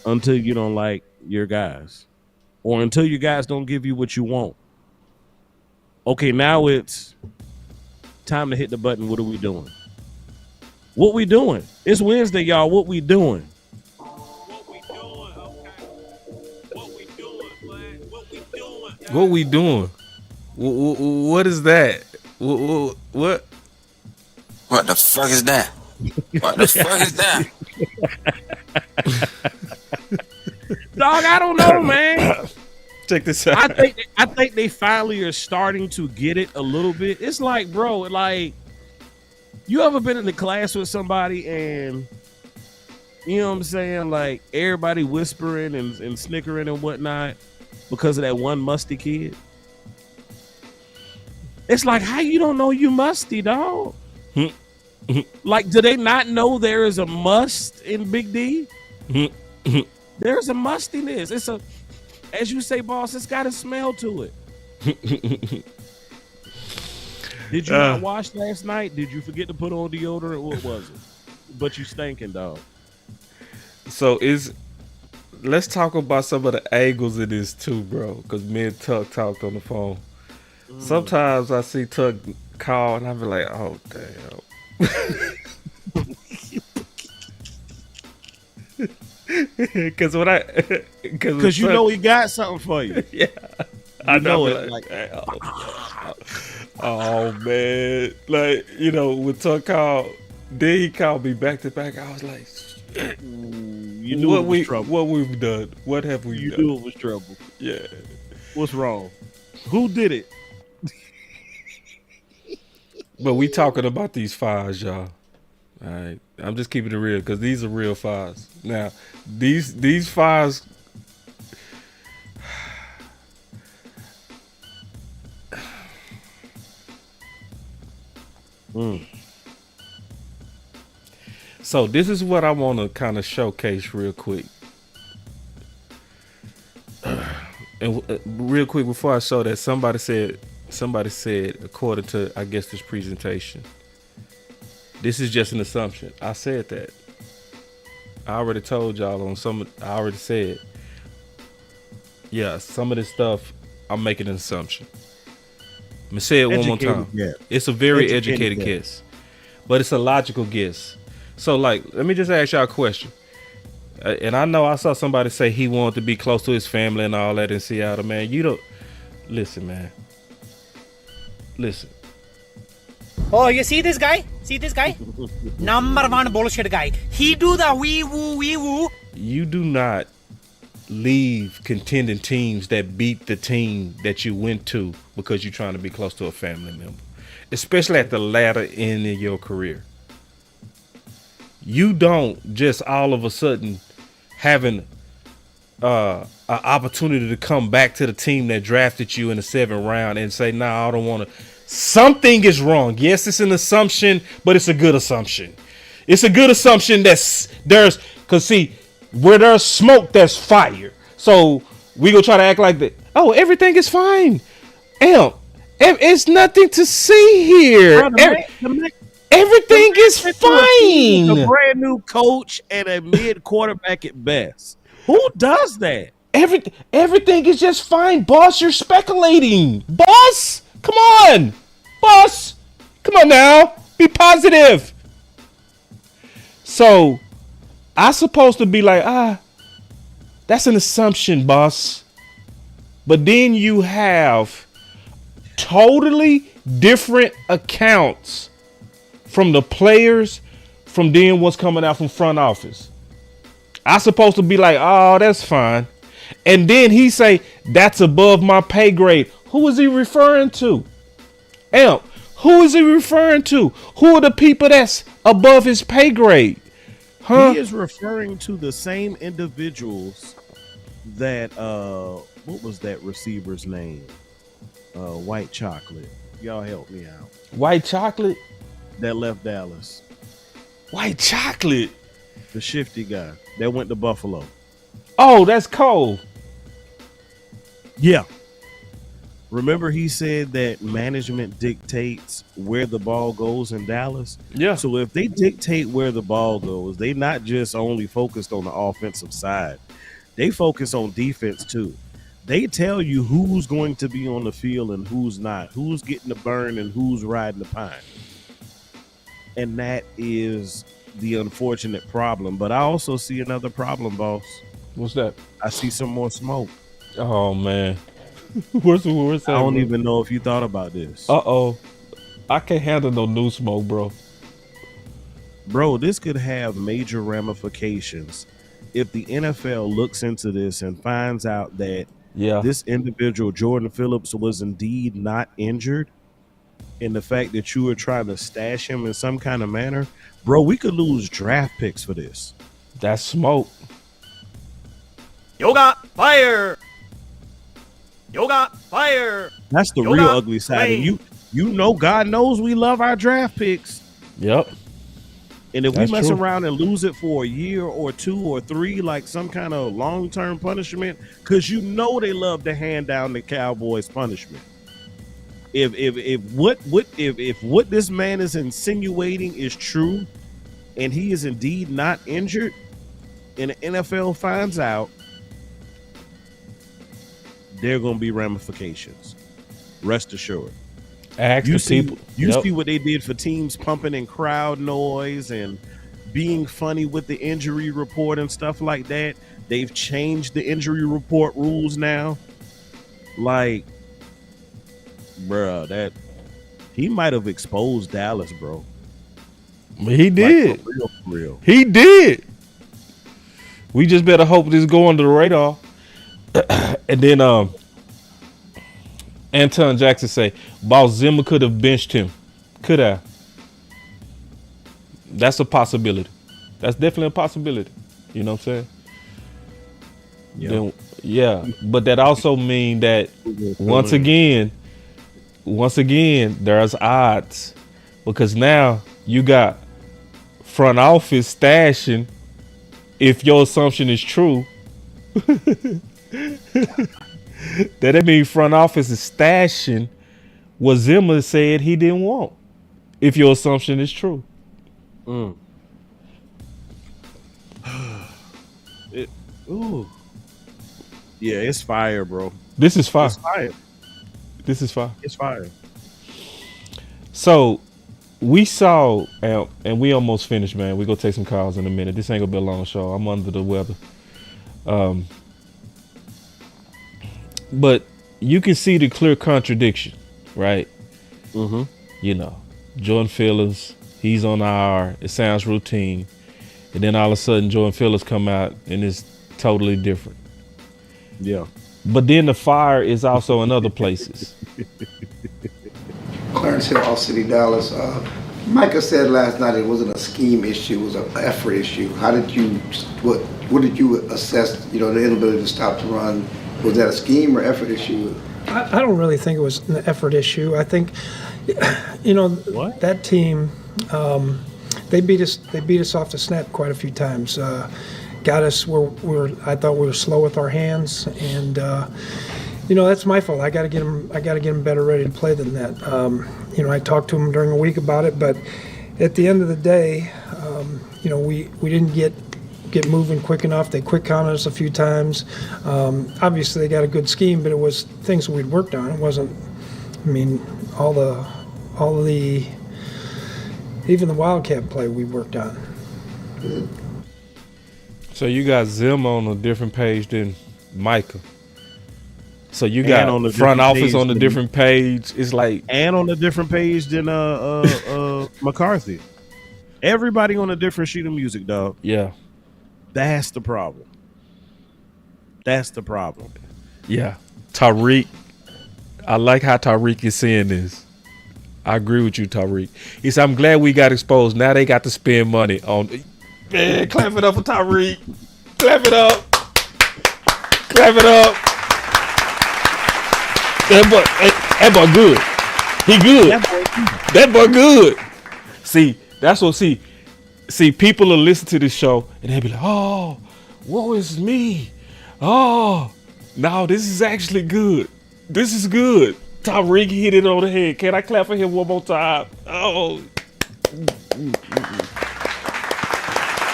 Until you don't like your guys, or until your guys don't give you what you want. Okay, now it's time to hit the button. What are we doing? What we doing? It's Wednesday, y'all. What we doing? What we doing? Okay. What we doing, man? What we doing? What we doing? What is that? What? What the fuck is that? What the fuck is that? Dog, I don't know, man. Check this out. I think they finally are starting to get it a little bit. It's like, bro, like, you ever been in the class with somebody and, you know what I'm saying, like, everybody whispering and snickering and whatnot because of that one musty kid? It's like, how you don't know you musty, dog? Like, do they not know there is a must in Big D? There's a mustiness. It's a, as you say, boss, it's got a smell to it. Did you not wash last night? Did you forget to put on deodorant? What was it? But you stinking, dog. So let's talk about some of the angles of this too, bro. Because me and Tuck talked on the phone. Sometimes I see Tuck call and I be like, oh damn. Because you know he got something for you. Yeah, I know it. Like, oh man, like when Tuck called, then he called me back to back. I was like, you knew it was trouble. What we've done? What have we done? You knew it was trouble. Yeah. What's wrong? Who did it? But we talking about these fires, y'all. All right, I'm just keeping it real because these are real fires. Now, these fires. So this is what I want to kind of showcase real quick. And real quick before I show that, somebody said, according to, I guess, this presentation, this is just an assumption. I said that. I already told y'all on some. I already said, yeah, some of this stuff I'm making an assumption. I'm gonna say it one more time. Guess. It's a very educated guess, but it's a logical guess. So, like, let me just ask y'all a question. And I know I saw somebody say he wanted to be close to his family and all that in Seattle, man. You don't listen, man. Listen. Oh, you see this guy? See this guy? Number one bullshit guy. He do the wee woo wee woo. You do not leave contending teams that beat the team that you went to because you're trying to be close to a family member, especially at the latter end of your career. You don't just all of a sudden having an opportunity to come back to the team that drafted you in the 7th round and say, "Nah, I don't want to." Something is wrong. Yes, it's an assumption, but it's a good assumption. It's a good assumption because see, where there's smoke, there's fire. So we gonna try to act like that. Oh, everything is fine. Amp, it's nothing to see here. Everything is fine. A brand new coach and a mid quarterback at best. Who does that? Everything is just fine, boss. You're speculating, boss. Come on, boss. Come on now. Be positive. So I supposed to be like, that's an assumption, boss. But then you have totally different accounts from the players from then what's coming out from front office. I supposed to be like, oh, that's fine. And then he say, that's above my pay grade. Who is he referring to? Amp, who is he referring to? Who are the people that's above his pay grade? He is referring to the same individuals that what was that receiver's name? White Chocolate. Y'all help me out. White Chocolate? That left Dallas. White Chocolate? The shifty guy that went to Buffalo. Oh, that's Cole. Yeah. Remember he said that management dictates where the ball goes in Dallas? Yeah. So if they dictate where the ball goes, they not just only focused on the offensive side. They focus on defense too. They tell you who's going to be on the field and who's not, who's getting the burn and who's riding the pine. And that is the unfortunate problem. But I also see another problem, boss. What's that? I see some more smoke. Oh, man. What's that? I don't even know if you thought about this. Uh-oh. I can't handle no new smoke, bro. Bro, this could have major ramifications if the NFL looks into this and finds out that this individual, Jordan Phillips, was indeed not injured, and the fact that you were trying to stash him in some kind of manner. Bro, we could lose draft picks for this. That's smoke. Yoga fire. Yoga fire. That's the real ugly side. And you know, God knows we love our draft picks. Yep. And if we mess around and lose it for a year or 2 or 3, like some kind of long-term punishment, because you know they love to hand down the Cowboys punishment. If what this man is insinuating is true, and he is indeed not injured, and the NFL finds out, there are going to be ramifications. Rest assured. You see what they did for teams pumping in crowd noise and being funny with the injury report and stuff like that. They've changed the injury report rules now. Like, bruh, that he might have exposed Dallas, bro. He did. Like, for real. He did. We just better hope this go under the radar. And then Anton Jackson say, Boss Zimmer could have benched him. Could have. That's a possibility. That's definitely a possibility. You know what I'm saying? Yeah. But that also mean that once again, there's odds. Because now you got front office stashing, if your assumption is true. That means front office is stashing what Zimmer said he didn't want, if your assumption is true. Yeah, it's fire, bro. This is fire. It's fire. This is fire. It's fire. So we saw, and we almost finished, man. We gonna take some calls in a minute. This ain't gonna be a long show. I'm under the weather. But you can see the clear contradiction, right? Mm-hmm. You know, Jordan Phillips, he's on IR. It sounds routine. And then all of a sudden, Jordan Phillips come out and it's totally different. Yeah. But then the fire is also in other places. Clarence Hill, All City, Dallas. Micah said last night it wasn't a scheme issue, it was an effort issue. What did you assess, the inability to stop the run? Was that a scheme or effort issue? I don't really think it was an effort issue. I think, that team, they beat us off the snap quite a few times. Got us where I thought we were slow with our hands, and that's my fault. I got to get them better ready to play than that. I talked to them during the week about it, but at the end of the day, we didn't get moving quick enough. They quick counted us a few times. Obviously, they got a good scheme, but it was things we'd worked on. It wasn't. All the even the Wildcat play we worked on. So you got Zim on a different page than Micah. So you got on the front office on a different page. It's like and on a different page than McCarthy. Everybody on a different sheet of music, dog. Yeah. That's the problem. Yeah. Tariq. I like how Tariq is saying this. I agree with you, Tariq. He said, I'm glad we got exposed. Now they got to spend money on. Man, clap it up for Tariq. Clap it up. Clap it up. That boy good. He good. That boy good. See, that's what see, people will listen to this show and they be like, oh, woe is me. Oh, no, this is actually good. This is good. Tariq hit it on the head. Can I clap for him one more time? Oh.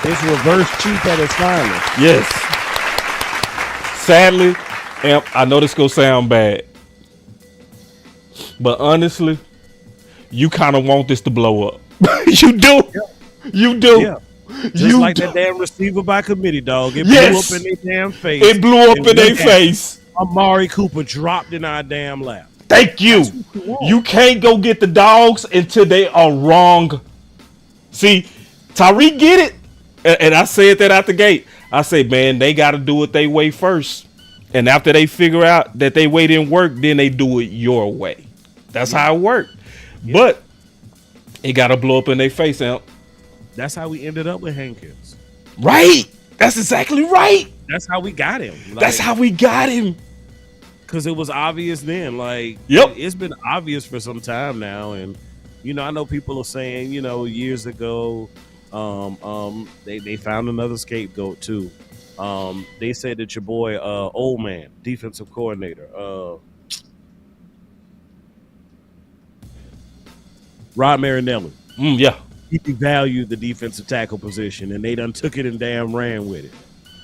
It's reverse cheap at its finest. Yes. Sadly, Amp, I know this gonna sound bad, but honestly, you kind of want this to blow up. You do. Yeah. You do. Yeah. Just like that damn receiver by committee, dog. It yes. blew up in their damn face. It blew up in their face. Amari Cooper dropped in our damn lap. Thank you. You can't go get the dogs until they are wrong. See, Tariq get it. And I said that out the gate. I say, man, they got to do it their way first. And after they figure out that their way didn't work, then they do it your way. That's how it worked. Yeah. But it got to blow up in their face, Amp. That's how we ended up with Hankins. Right. That's exactly right. That's how we got him. That's how we got him. Because it was obvious then. Yep. It's been obvious for some time now. And, I know people are saying, years ago, they found another scapegoat too. They said that your boy old man, defensive coordinator, Rod Marinelli. Yeah. He devalued the defensive tackle position and they done took it and damn ran with it.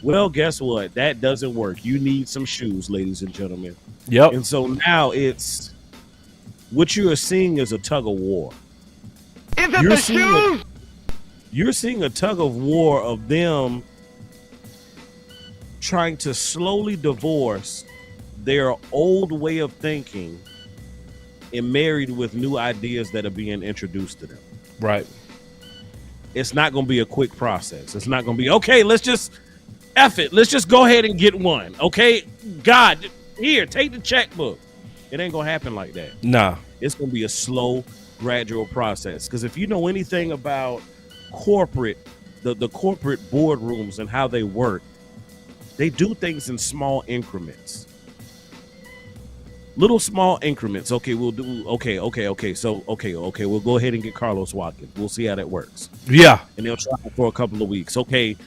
Well, guess what? That doesn't work. You need some shoes, ladies and gentlemen. Yep. And so now it's what you are seeing is a tug of war. Is it the shoes? You're seeing a tug of war of them trying to slowly divorce their old way of thinking and married with new ideas that are being introduced to them. Right. It's not going to be a quick process. It's not going to be, okay, let's just F it. Let's just go ahead and get one. Okay, God, here, take the checkbook. It ain't going to happen like that. Nah. It's going to be a slow, gradual process. Because if you know anything about corporate, the corporate boardrooms and how they work, they do things in small increments. Little small increments. Okay, we'll do okay. So we'll go ahead and get Carlos Watkins. We'll see how that works. Yeah. And they'll try for a couple of weeks. Okay.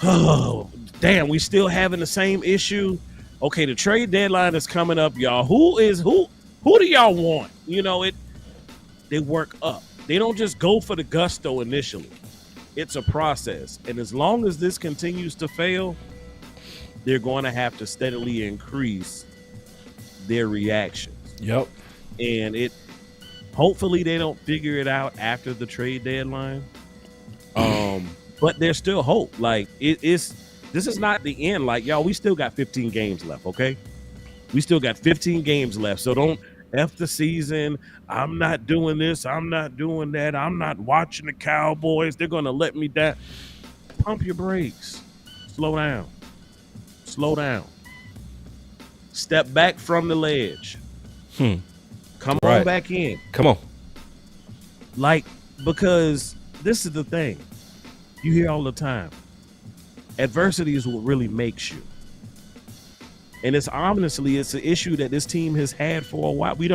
Oh, damn, we still having the same issue. Okay, the trade deadline is coming up, y'all. Who do y'all want? They work up. They don't just go for the gusto initially. It's a process. And as long as this continues to fail, they're going to have to steadily increase their reactions. Yep. And hopefully they don't figure it out after the trade deadline. But there's still hope. This is not the end. Y'all, we still got 15 games left, okay? We still got 15 games left. So don't F the season. I'm not doing this. I'm not doing that. I'm not watching the Cowboys. They're going to let me down. Pump your brakes. Slow down. Step back from the ledge. Come on back in. Come on. Like, because this is the thing. You hear all the time. Adversity is what really makes you. And it's honestly, it's an issue that this team has had for a while. We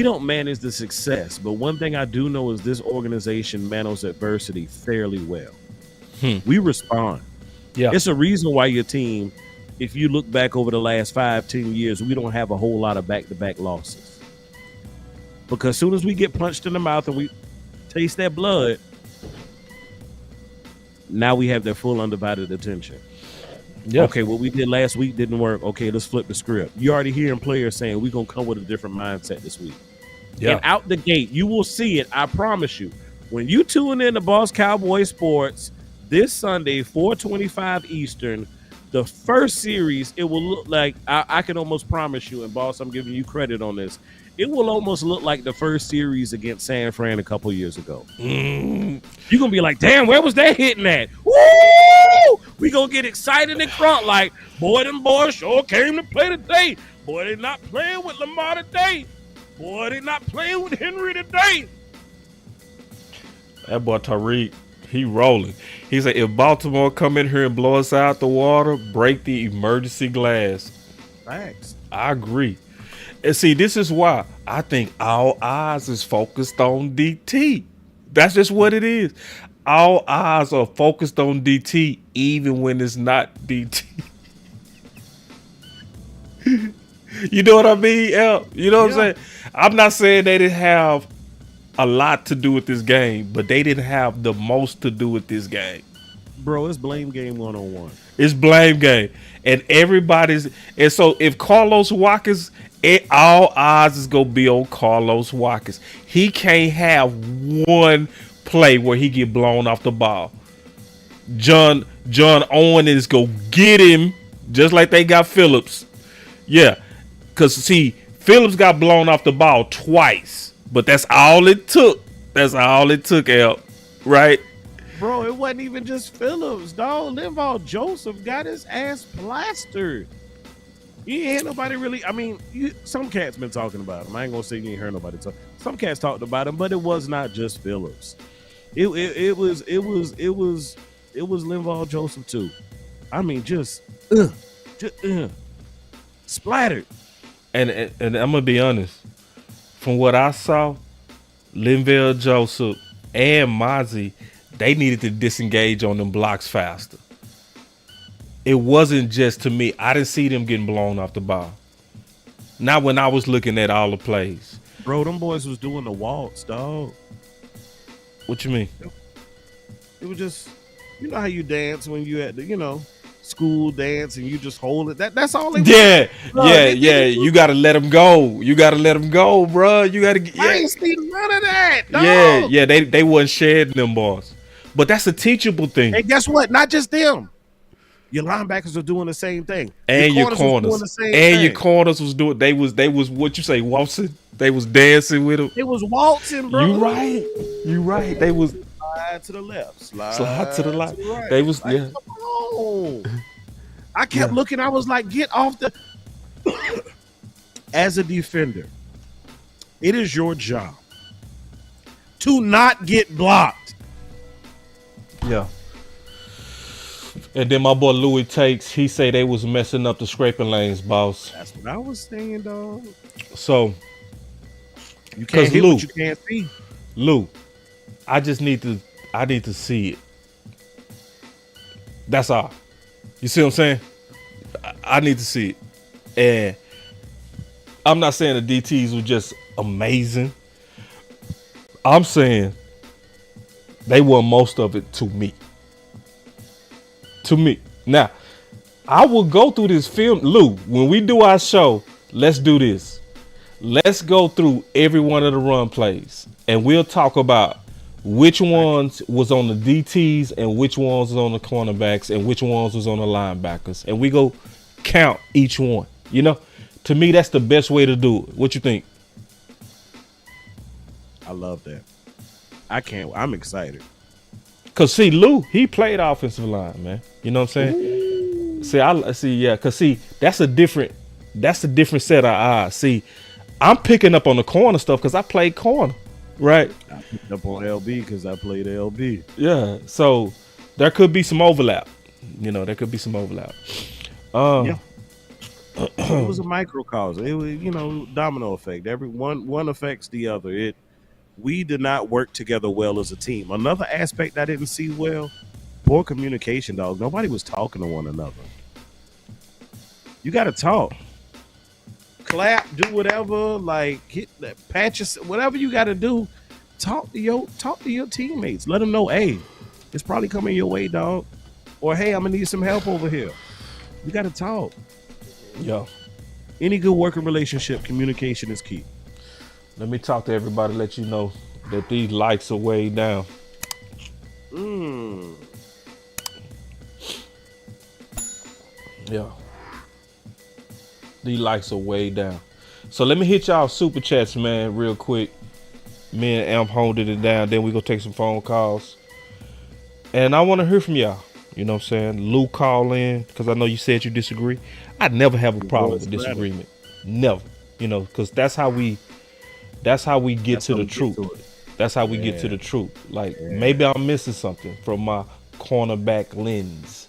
don't manage the success, but one thing I do know is this organization manages adversity fairly well. We respond. Yeah. It's a reason why your team, if you look back over the last 5-10 years, we don't have a whole lot of back-to-back losses. Because as soon as we get punched in the mouth and we taste that blood, now we have their full undivided attention. Yeah. Okay, what we did last week didn't work. Okay, let's flip the script. You're already hearing players saying we're going to come with a different mindset this week. Yeah. And out the gate, you will see it, I promise you. When you tune in to Boss Cowboy Sports this Sunday, 4:25 Eastern, the first series, it will look like, I can almost promise you, and Boss, I'm giving you credit on this, it will almost look like the first series against San Fran a couple years ago. You're going to be like, damn, where was that hitting at? Woo! We going to get excited and crunk like, boy, them boys sure came to play today. Boy, they not playing with Lamar today. Boy, they not playing with Henry today. That boy Tariq, he rolling. He said, if Baltimore come in here and blow us out the water, break the emergency glass. Thanks. I agree. And see, this is why I think all eyes is focused on DT. That's just what it is. All eyes are focused on DT, even when it's not DT. You know what I mean, El? You know what I'm saying? I'm not saying they didn't have a lot to do with this game, but they didn't have the most to do with this game. Bro, it's blame game 101. It's blame game. And everybody's, and so if Carlos Watkins, all odds is gonna be on Carlos Watkins. He can't have one play where he get blown off the ball. John Owen is gonna get him just like they got Phillips. Yeah, because see, Phillips got blown off the ball twice, but that's all it took. That's all it took, El. Right? Bro, it wasn't even just Phillips, dog. Linval Joseph got his ass plastered. You ain't nobody really. I mean, some cats been talking about him. I ain't gonna say you ain't heard nobody talk. Some cats talked about him, but it was not just Phillips. It was Linval Joseph too. I mean, just splattered. And I'm gonna be honest. From what I saw, Linval Joseph and Mozzie, they needed to disengage on them blocks faster. It wasn't just to me. I didn't see them getting blown off the ball. Not when I was looking at all the plays. Bro, them boys was doing the waltz, dog. What you mean? It was just, you know how you dance when you at the, school dance and you just hold it. That's all they Yeah, bro, yeah. You gotta let them go. You gotta let them go, bro. You gotta. Yeah. I ain't seen none of that, dog. Yeah. They wasn't shedding them balls. But that's a teachable thing. And guess what? Not just them. Your linebackers are doing the same thing. And your corners. Your corners was doing. They was what you say, waltzing. They was dancing with them. It was waltzing, bro. You right. They was slide to the left, slide to the left. Right. They was like, come on. I kept looking. I was like, get off the. As a defender, it is your job to not get blocked. Yeah. And then my boy Louis Takes, he say they was messing up the scraping lanes, boss. That's what I was saying, dog. So you can't hit what you can't see. Lou, I need to see it. That's all. You see what I'm saying? I need to see it. And I'm not saying the DTs were just amazing. I'm saying they were most of it to me. Now, I will go through this film. Lou, when we do our show, let's do this. Let's go through every one of the run plays. And we'll talk about which ones was on the DTs and which ones was on the cornerbacks and which ones was on the linebackers. And we go count each one. To me, that's the best way to do it. What you think? I love that. I'm excited. Because, see, Lou, he played offensive line, man. You know what I'm saying? See, that's a different set of eyes. See, I'm picking up on the corner stuff because I played corner, right? I picked up on LB because I played LB. Yeah, so there could be some overlap. There could be some overlap. Yeah. It was a microcosm. It was, domino effect. One affects the other. We did not work together well as a team. Another aspect I didn't see well, poor communication, dog. Nobody was talking to one another. You got to talk. Clap, do whatever, like hit that patches, whatever you got to do. Talk to your teammates. Let them know, hey, it's probably coming your way, dog. Or hey, I'm gonna need some help over here. You got to talk. Yeah. Any good working relationship, communication is key. Let me talk to everybody. Let you know that these likes are way down. Yeah. These likes are way down. So let me hit y'all super chats, man, real quick. Me and Amp holding it down. Then we gonna take some phone calls. And I want to hear from y'all. You know what I'm saying? Lou, call in because I know you said you disagree. I never have a problem with disagreement. Never. Because that's how we get to the truth. That's how we get to the truth. Like maybe I'm missing something from my cornerback lens.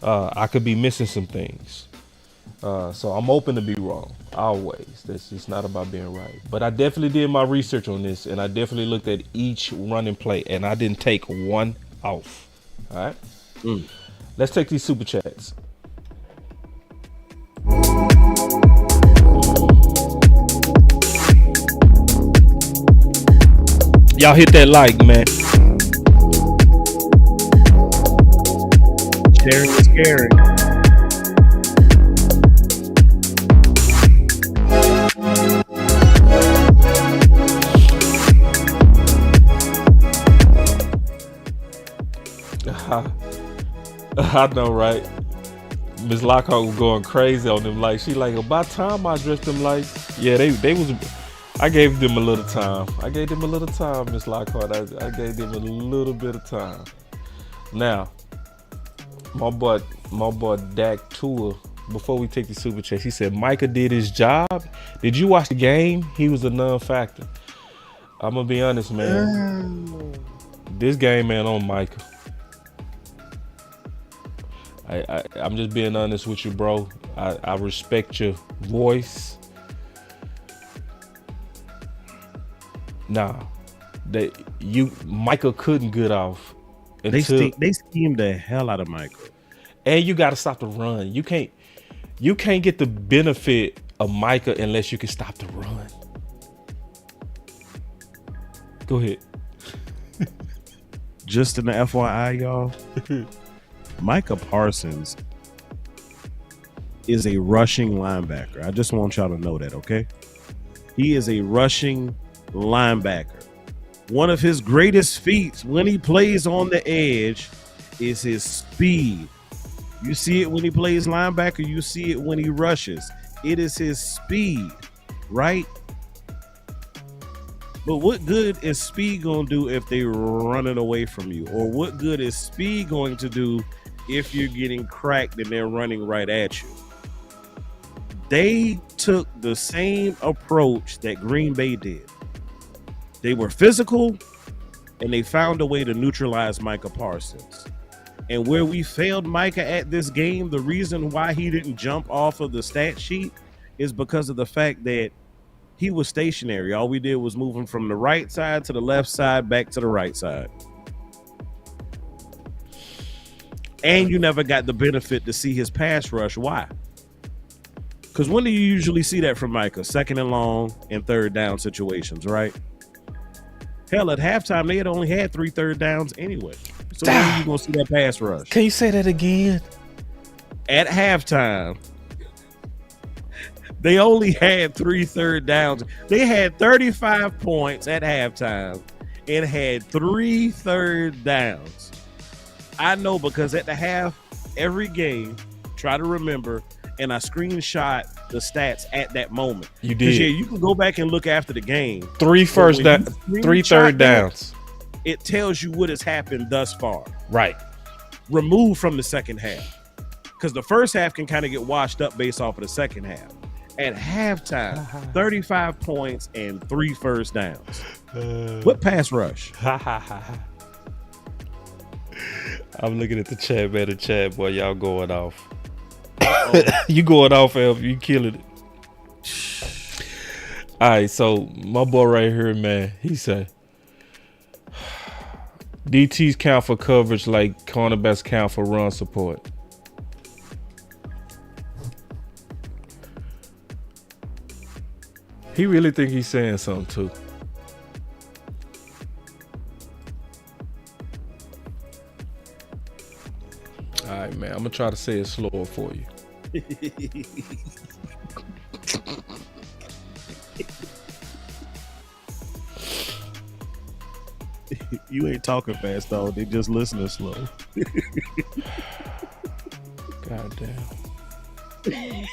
I could be missing some things. So I'm open to be wrong, always. It's not about being right. But I definitely did my research on this, and I definitely looked at each running play, and I didn't take one off. All right? Let's take these super chats. Y'all hit that like, man. Sharing is caring. I know, right? Miss Lockhart was going crazy on them lights. She like, about time I dressed them lights. Yeah, they was. I gave them a little time. Miss Lockhart. I gave them a little bit of time. Now, my boy Dak Tour. Before we take the super chat, he said Micah did his job. Did you watch the game? He was a non-factor. I'm gonna be honest, man. This game, man, on Micah. I'm just being honest with you, bro. I respect your voice. Nah, Micah couldn't get off. They schemed the hell out of Micah. And you got to stop the run. You can't get the benefit of Micah unless you can stop the run. Go ahead. Just in the FYI, y'all. Micah Parsons is a rushing linebacker. I just want y'all to know that, okay? He is a rushing linebacker. One of his greatest feats when he plays on the edge is his speed. You see it when he plays linebacker. You see it when he rushes. It is his speed, right? But what good is speed going to do if they're running away from you? Or what good is speed going to do if you're getting cracked and they're running right at you? They took the same approach that Green Bay did. They were physical, and they found a way to neutralize Micah Parsons. And where we failed Micah at this game, the reason why he didn't jump off of the stat sheet is because of the fact that he was stationary. All we did was move him from the right side to the left side, back to the right side. And you never got the benefit to see his pass rush. Why? Because when do you usually see that from Micah? Second and long and third down situations, right? Hell, at halftime, they had only had 3 third downs anyway. So when are you going to see that pass rush? Can you say that again? At halftime, they only had 3 third downs. They had 35 points at halftime and had 3 third downs. I know because at the half, every game, try to remember, and I screenshot the stats at that moment. You did. Yeah, you can go back and look after the game. 3 third downs. It tells you what has happened thus far. Right. removed from the second half. Because the first half can kind of get washed up based off of the second half. At halftime, 35 points and 3 first downs. What pass rush? I'm looking at the chat, man. The chat, boy, y'all going off. You going off, Elf. You killing it. All right, so my boy right here, man, he said, DTs count for coverage like cornerbacks count for run support. He really think he's saying something too. All right, man, I'm gonna try to say it slower for you. You ain't talking fast, though. They just listening slow. God damn.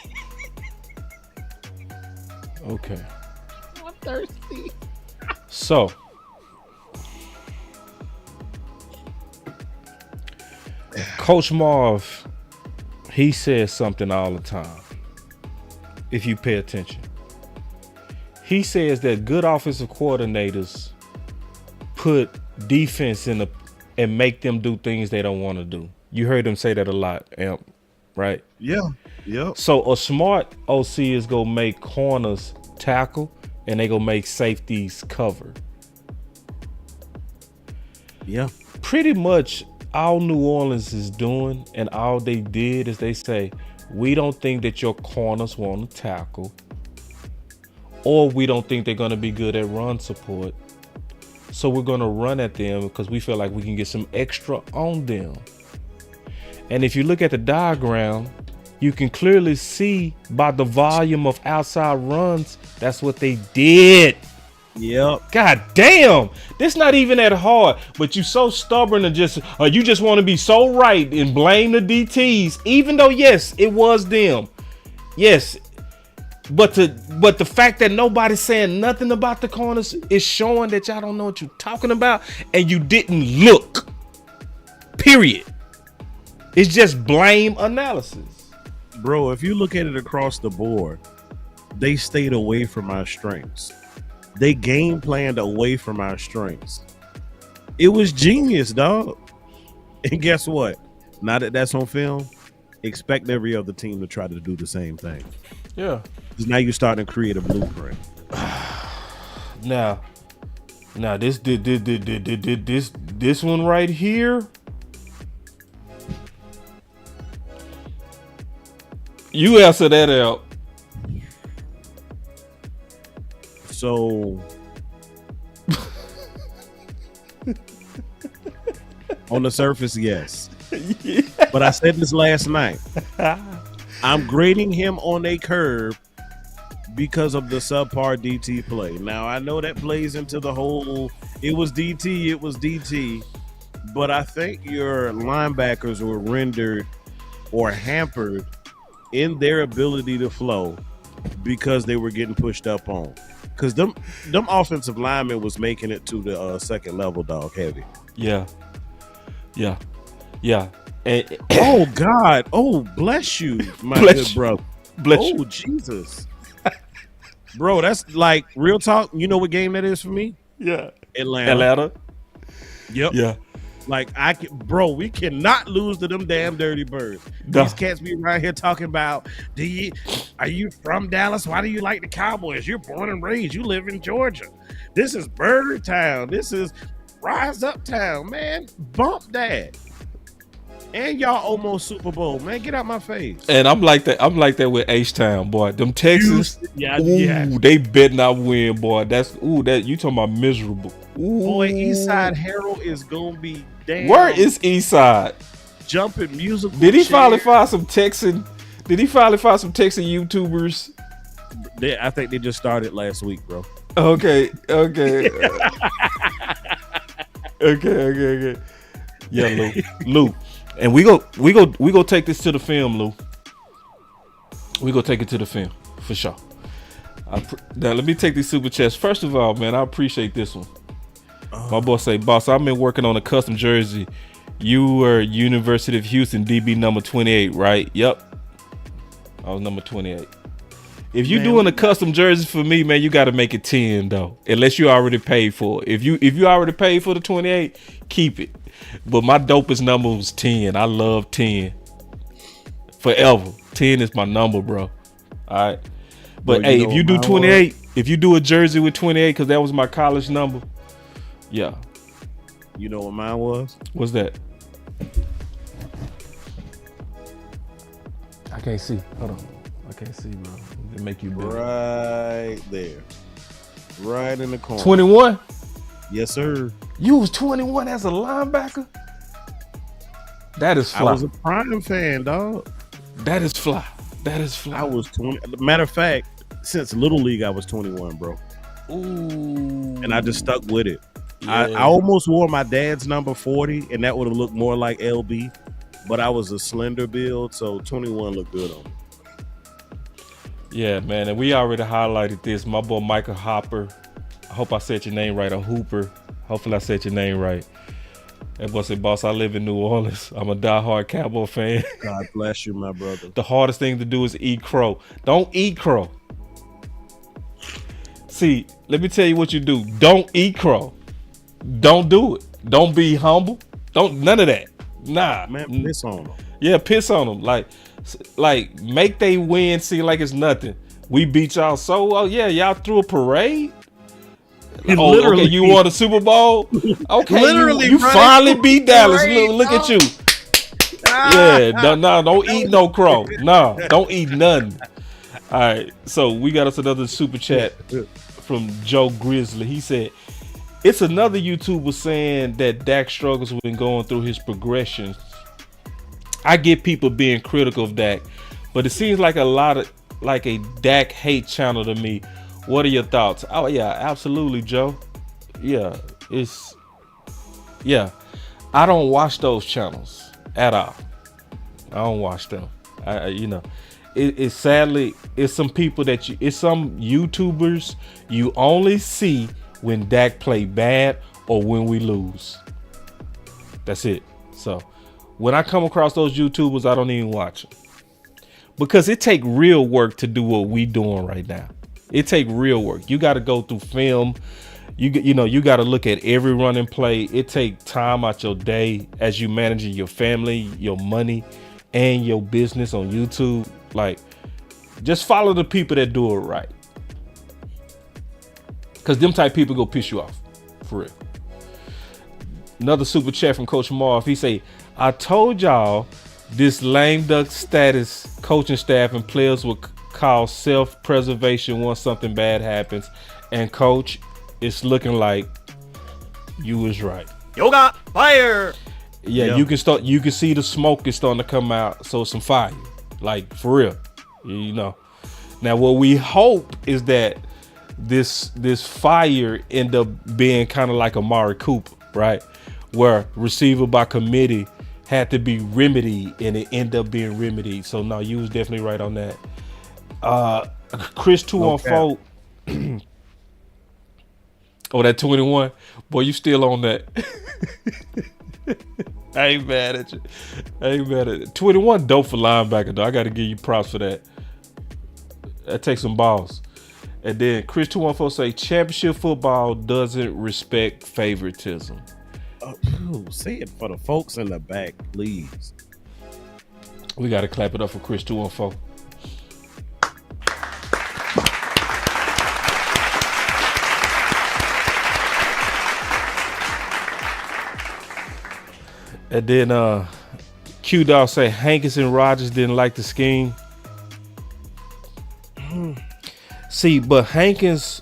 Okay. I'm thirsty. So, Coach Marv, he says something all the time. If you pay attention, he says that good offensive coordinators put defense in and make them do things they don't want to do. You heard him say that a lot, Amp, right? Yeah. Yep. So a smart OC is gonna make corners tackle and they gonna make safeties cover. Yeah. Pretty much all New Orleans is doing and all they did is they say, we don't think that your corners want to tackle, or we don't think they're gonna be good at run support. So we're gonna run at them because we feel like we can get some extra on them. And if you look at the diagram, you can clearly see by the volume of outside runs, that's what they did. Yep. God damn, this not even that hard, but you so stubborn and you just want to be so right and blame the DTs, even though yes, it was them. Yes, but the fact that nobody's saying nothing about the corners is showing that y'all don't know what you're talking about and you didn't look. Period. It's just blame analysis. Bro, if you look at it across the board, they stayed away from our strengths. They game planned away from our strengths. It was genius, dog. And guess what? Now that that's on film, expect every other team to try to do the same thing. Yeah. Because now you're starting to create a blueprint. Now this one right here. You answer that out. So on the surface, yes. Yeah. But I said this last night. I'm grading him on a curve because of the subpar DT play. Now I know that plays into the whole it was DT, but I think your linebackers were rendered or hampered in their ability to flow because they were getting pushed up on. Because them offensive linemen was making it to the second level, dog, heavy. Yeah. And, oh, God. Oh, bless you, my good brother. Oh, Jesus. Bro, that's like real talk. You know what game that is for me? Yeah. Atlanta. Yep. Yeah. Like we cannot lose to them damn dirty birds. These cats be around here talking about, are you from Dallas? Why do you like the Cowboys? You're born and raised. You live in Georgia. This is Burger Town. This is Rise Up Town, man. Bump that. And y'all almost Super Bowl, man. Get out my face. And I'm like that with H-Town, boy. Them Texans, they bet not win, boy. That you talking about miserable. Ooh. Boy, Eastside Harold is gonna be damn. Where is Eastside? Jumping musical. Did he finally find some Texan YouTubers? I think they just started last week, bro. Okay. Okay. Yeah, Lou. And we go take this to the film, Lou. We go take it to the film for sure. Now let me take these super chats. First of all, man, I appreciate this one. My boy say, boss, I've been working on a custom jersey You were University of Houston DB number 28, right? Yep. I was number 28. If you're doing a custom jersey for me, man, you got to make it 10 though. Unless you already paid for it. If you already paid for the 28, keep it. But my dopest number was 10. I love 10. Forever. 10 is my number, bro. All right. But Bro, hey, if you do 28, if you do a jersey with 28, because that was my college number, yeah. You know what mine was? What's that? I can't see. Hold on. I can't see, bro. They make you better. Right there. Right in the corner. 21? Yes, sir. You was 21 as a linebacker? That is fly. I was a Prime fan, dog. That is fly. That is fly. I was 20. Matter of fact, since Little League, I was 21, bro. Ooh. And I just stuck with it. Yeah. I almost wore my dad's number 40, and that would have looked more like LB. But I was a slender build, so 21 looked good on me. Yeah, man. And we already highlighted this. My boy Micah Hopper. I hope I said your name right. Or Hooper. Hopefully I said your name right. That boy said, boss, I live in New Orleans. I'm a diehard Cowboy fan. God bless you, my brother. The hardest thing to do is eat crow. Don't eat crow. See, let me tell you what you do. Don't eat crow. Don't do it. Don't be humble. Don't none of that. Nah. Man, piss on them. Yeah, piss on them. Like make they win seem like it's nothing. We beat y'all so yeah, y'all threw a parade. Oh, okay, you won the Super Bowl. Okay, Literally, you bro, finally beat Dallas. parade, Look at you. Yeah, don't eat no crow. No, don't eat none. All right, so we got us another super chat from Joe Grizzly. He said, it's another YouTuber saying that Dak struggles when going through his progressions. I get people being critical of Dak, but it seems like a Dak hate channel to me. What are your thoughts? Oh yeah, absolutely, Joe. Yeah, I don't watch those channels at all. I don't watch them. It's sadly, it's some people it's some YouTubers you only see when Dak play bad or when we lose. That's it. So when I come across those YouTubers, I don't even watch them because it take real work to do what we doing right now. It take real work. You got to go through film. You got to look at every running play. It take time out your day as you managing your family, your money, and your business on YouTube. Like, just follow the people that do it right. Because them type people go piss you off. For real. Another super chat from Coach Marv. He say, I told y'all this lame duck status coaching staff and players will call self-preservation once something bad happens. And coach, it's looking like you was right. Yoga fire. Yeah, you can see the smoke is starting to come out. So some fire. Like for real. Now what we hope is that this fire end up being kind of like Amari Cooper, right? Where receiver by committee had to be remedied and it ended up being remedied. So no, you was definitely right on that. Chris 214. Oh, that 21. Boy, you still on that. I ain't mad at you. 21 dope for linebacker though. I gotta give you props for that. That takes some balls. And then Chris 214 say championship football doesn't respect favoritism. Say it for the folks in the back, please. We gotta clap it up for Chris 214. And then Q-Dog say Hankins and Rodgers didn't like the scheme. See, but Hankins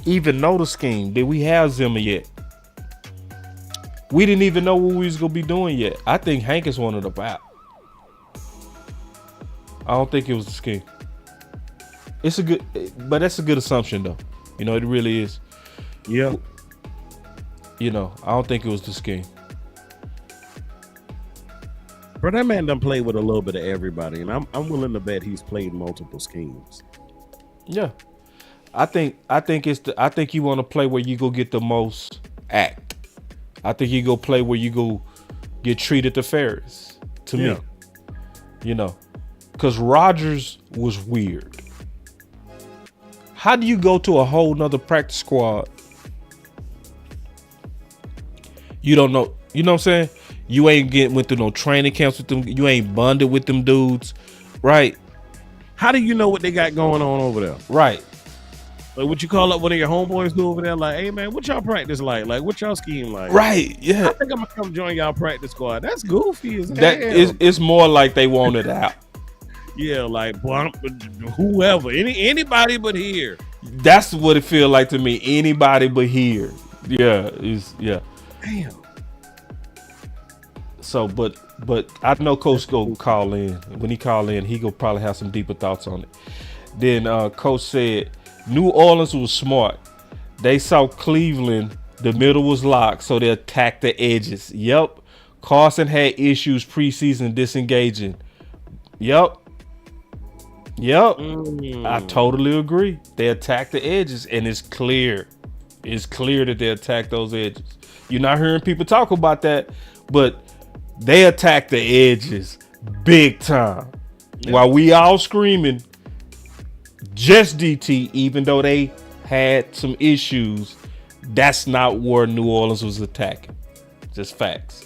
even know the scheme? Did we have Zimmer yet? We didn't even know what we was gonna be doing yet. I think Hankins wanted up out. I don't think it was the scheme. That's a good assumption though. It really is. Yeah. I don't think it was the scheme. Bro, that man done played with a little bit of everybody, and I'm willing to bet he's played multiple schemes. Yeah. I think you want to play where you go get the most act. I think he go play where you go get treated the fairest. To me, you know, because Rodgers was weird. How do you go to a whole nother practice squad? You don't know. You know what I'm saying? You ain't went through no training camps with them. You ain't bonded with them dudes, right? How do you know what they got going on over there? Right. Like, would you call up one of your homeboys who over there? Like, hey man, what y'all practice like? Like, what y'all scheme like? Right. Yeah. I think I'm gonna come join y'all practice squad. That's goofy as That hell. it's more like they want it out. Yeah, like whoever, anybody but here. That's what it feel like to me. Anybody but here. Yeah. Damn. So, but I know Coach go call in. When he call in, he go probably have some deeper thoughts on it. Then Coach said New Orleans was smart. They saw Cleveland, the middle was locked, so they attacked the edges. Yep. Carson had issues preseason disengaging. Yep. I totally agree. They attacked the edges, and it's clear. It's clear that they attacked those edges. You're not hearing people talk about that, but they attacked the edges big time. Yeah. While we all screaming, just DT, even though they had some issues, that's not where New Orleans was attacking. Just facts.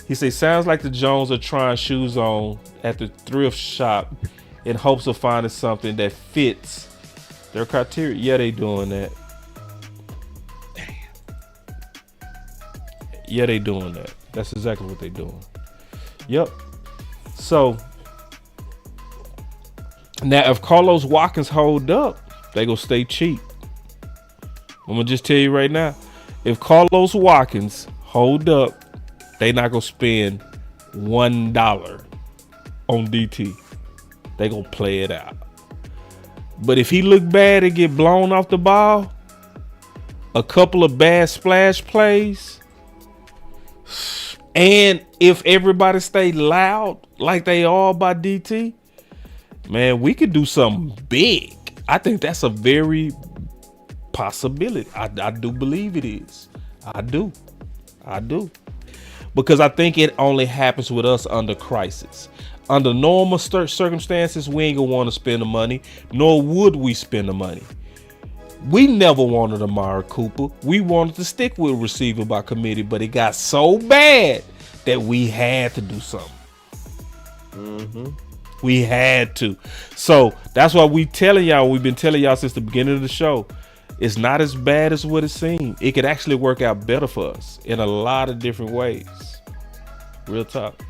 He said, sounds like the Jones are trying shoes on at the thrift shop in hopes of finding something that fits their criteria. Yeah, they doing that. Damn. Yeah, they doing that. That's exactly what they doing. Yep. So now if Carlos Watkins hold up, they gonna stay cheap. I'm gonna just tell you right now, if Carlos Watkins hold up, they not gonna spend $1 on DT. They gonna play it out. But if he look bad and get blown off the ball, a couple of bad splash plays, and if everybody stay loud like they are by DT, man, we could do something big. I think that's a very possibility. I do believe it is. I do. Because I think it only happens with us under crisis. Under normal circumstances, we ain't gonna want to spend the money, nor would we spend the money. We never wanted Amari Cooper. We wanted to stick with receiver by committee, but it got so bad that we had to do something. We had to. So that's why we've been telling y'all since the beginning of the show, it's not as bad as what it seemed. It could actually work out better for us in a lot of different ways. Real talk.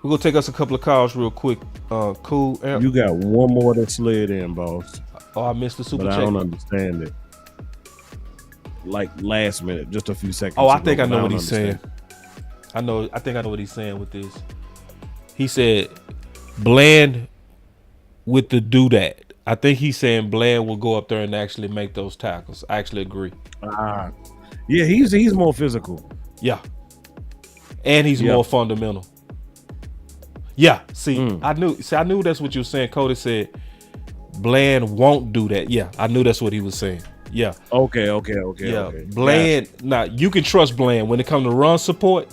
We're gonna take us a couple of calls real quick. Cool. Amp. You got one more that slid in, boss. Oh, I missed the super chat. I don't understand it. Like last minute, just a few seconds. Oh, I think I know what he's saying. I think I know what he's saying with this. He said Bland with the do that. I think he's saying Bland will go up there and actually make those tackles. I actually agree. Yeah, he's more physical. Yeah. And he's more fundamental. Yeah, I knew that's what you were saying. Cody said Bland won't do that. Yeah, I knew that's what he was saying. Yeah. Okay. Yeah, Bland. Now you can trust Bland when it comes to run support.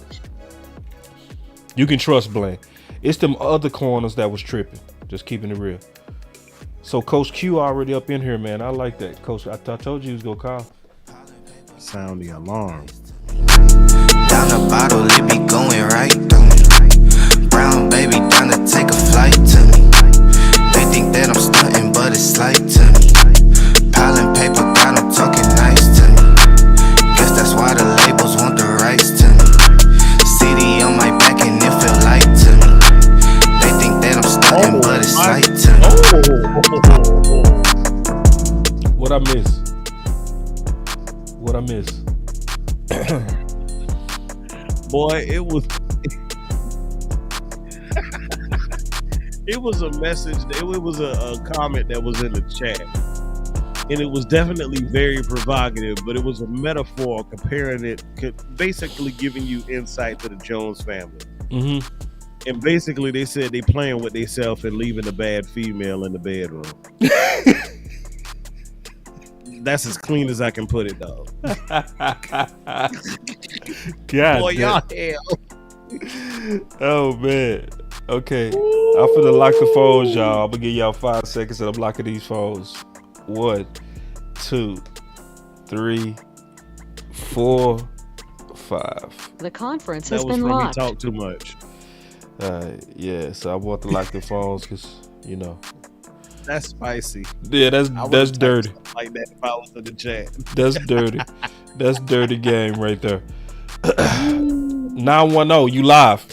You can trust Bland. It's them other corners that was tripping. Just keeping it real. So Coach Q already up in here, man. I like that, Coach. I told you he was gonna call. Sound the alarm. Down the bottle, it be going right through me. Brown baby down to take a flight to me. They think that I'm stunting, but it's slight to me. Piling paper, got them talking nice to me. Guess that's why the labels want the rights to me. CD on my back and it feel light to me. They think that I'm stunting, but it's slight to me. What I miss? Boy, it was a message. It was a comment that was in the chat, and it was definitely very provocative. But it was a metaphor comparing it, basically giving you insight to the Jones family. And basically, they said they playing with themselves and leaving the bad female in the bedroom. That's as clean as I can put it, though. God Boy, damn. y'all hell. Oh man. Okay. I'm finna lock the phones, y'all. I'm gonna give y'all 5 seconds and I'm locking these phones. 1, 2, 3, 4, 5. The conference That has was been from locked. he talked too much. Yeah, so I want to lock the phones because That's spicy. Yeah, that's dirty. Like that if I was in the chat. That's dirty. That's dirty game right there. 910, you live.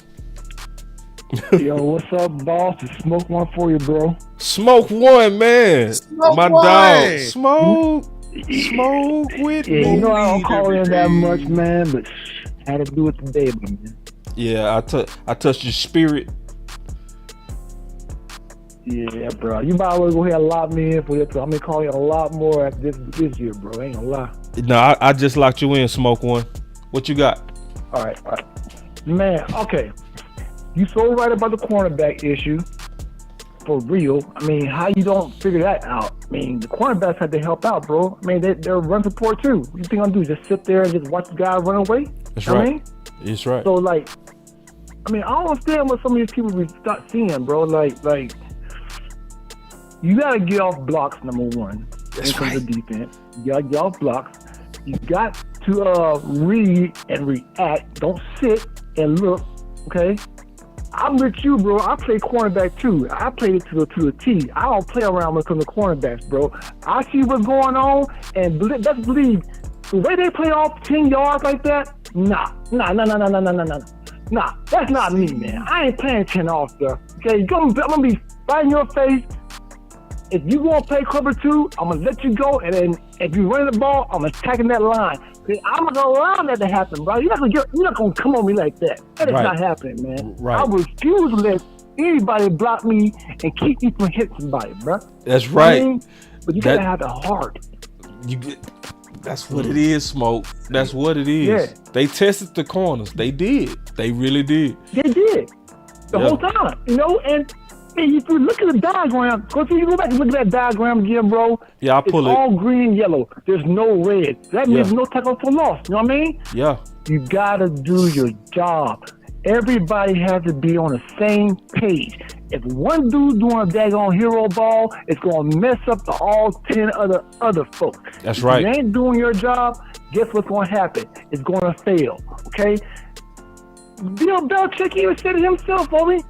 Yo, what's up, boss? It's Smoke One for you, bro. Smoke one, man. My one. dog. Smoke with me. Yeah, you know I don't call in that much, man, but had to do it today, man. Yeah, I touched your spirit. Yeah, bro. You might as well go ahead and lock me in for this. I'm gonna call you a lot more after this year, bro. Ain't gonna lie. No, I just locked you in, Smoke One. What you got? All right. Man, okay. You so right about the cornerback issue. For real. I mean, how you don't figure that out? I mean, the cornerbacks had to help out, bro. I mean, they're run support too. What you think I'm gonna do? Just sit there and just watch the guy run away? That's you know right. what I mean? That's right. So, like, I mean, I don't understand what some of these people we start seeing, bro. Like, you gotta get off blocks, number one. That's right. The defense. You gotta get off blocks. You got to read and react. Don't sit and look, okay? I'm with you, bro. I play cornerback too. I played it to the T. I don't play around with the cornerbacks, bro. I see what's going on, and let's believe the way they play off 10 yards like that. Nah. That's not me, man. I ain't playing 10 off stuff. Okay, I'm gonna be right in your face. If you want to play cover 2, I'm gonna let you go, and then if you run the ball, I'm attacking that line. I'm not gonna allow that to happen, bro. You're not gonna come on me like that. That is not happening, man. Right. I refuse to let anybody block me and keep me from hitting somebody, bro. That's right. I mean, but you gotta have the heart. That's what it is, Smoke. That's what it is. Yeah. They tested the corners. They did. They really did. They did the whole time, and if you look at the diagram, if you go back and look at that diagram again, bro. Yeah, I'll pull it's it. all green and yellow. There's no red. That means no tackle for loss. You know what I mean? Yeah. You gotta do your job. Everybody has to be on the same page. If one dude doing a daggone hero ball, it's gonna mess up the all 10 other folks. That's right. If you ain't doing your job, guess what's gonna happen? It's gonna fail. Okay? Bill Belichick even said it himself, homie.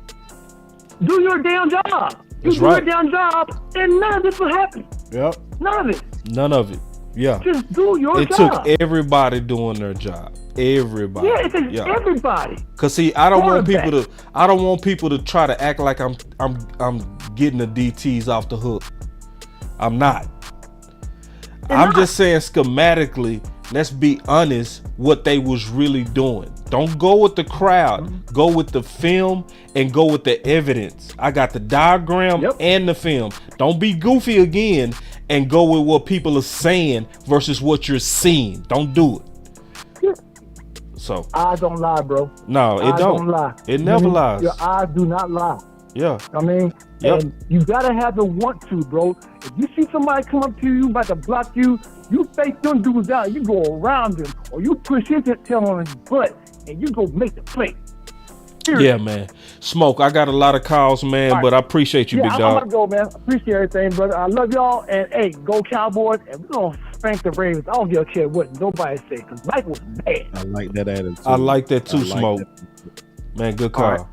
Do your damn job. You do your damn job, and none of this will happen. Yep. None of it. None of it. Yeah. Just do your It job. took everybody doing their job. Everybody. Yeah, it takes everybody. Cause see, I don't want people to try to act like I'm getting the DTs off the hook. I'm not. I'm just saying schematically, let's be honest, what they was really doing. Don't go with the crowd. Go with the film and go with the evidence. I got the diagram and the film. Don't be goofy again and go with what people are saying versus what you're seeing. Don't do it. So eyes don't lie, bro. No, it don't lie. It never lies. Your eyes do not lie. Yeah. I mean, and you gotta have the want to, bro. If you see somebody come up to you about to block you, you fake them dudes out. You go around them, or you push his tail on his butt, and you go make the play. Seriously. Yeah, man. Smoke, I got a lot of calls, man, but I appreciate you, big I'm dog. gonna go, man. Appreciate everything, brother. I love y'all, and hey, go Cowboys, and we're gonna spank the Ravens. I don't give a care what nobody say, because Mike was bad. I like that attitude. I like that too, Smoke. Man, good call. Right.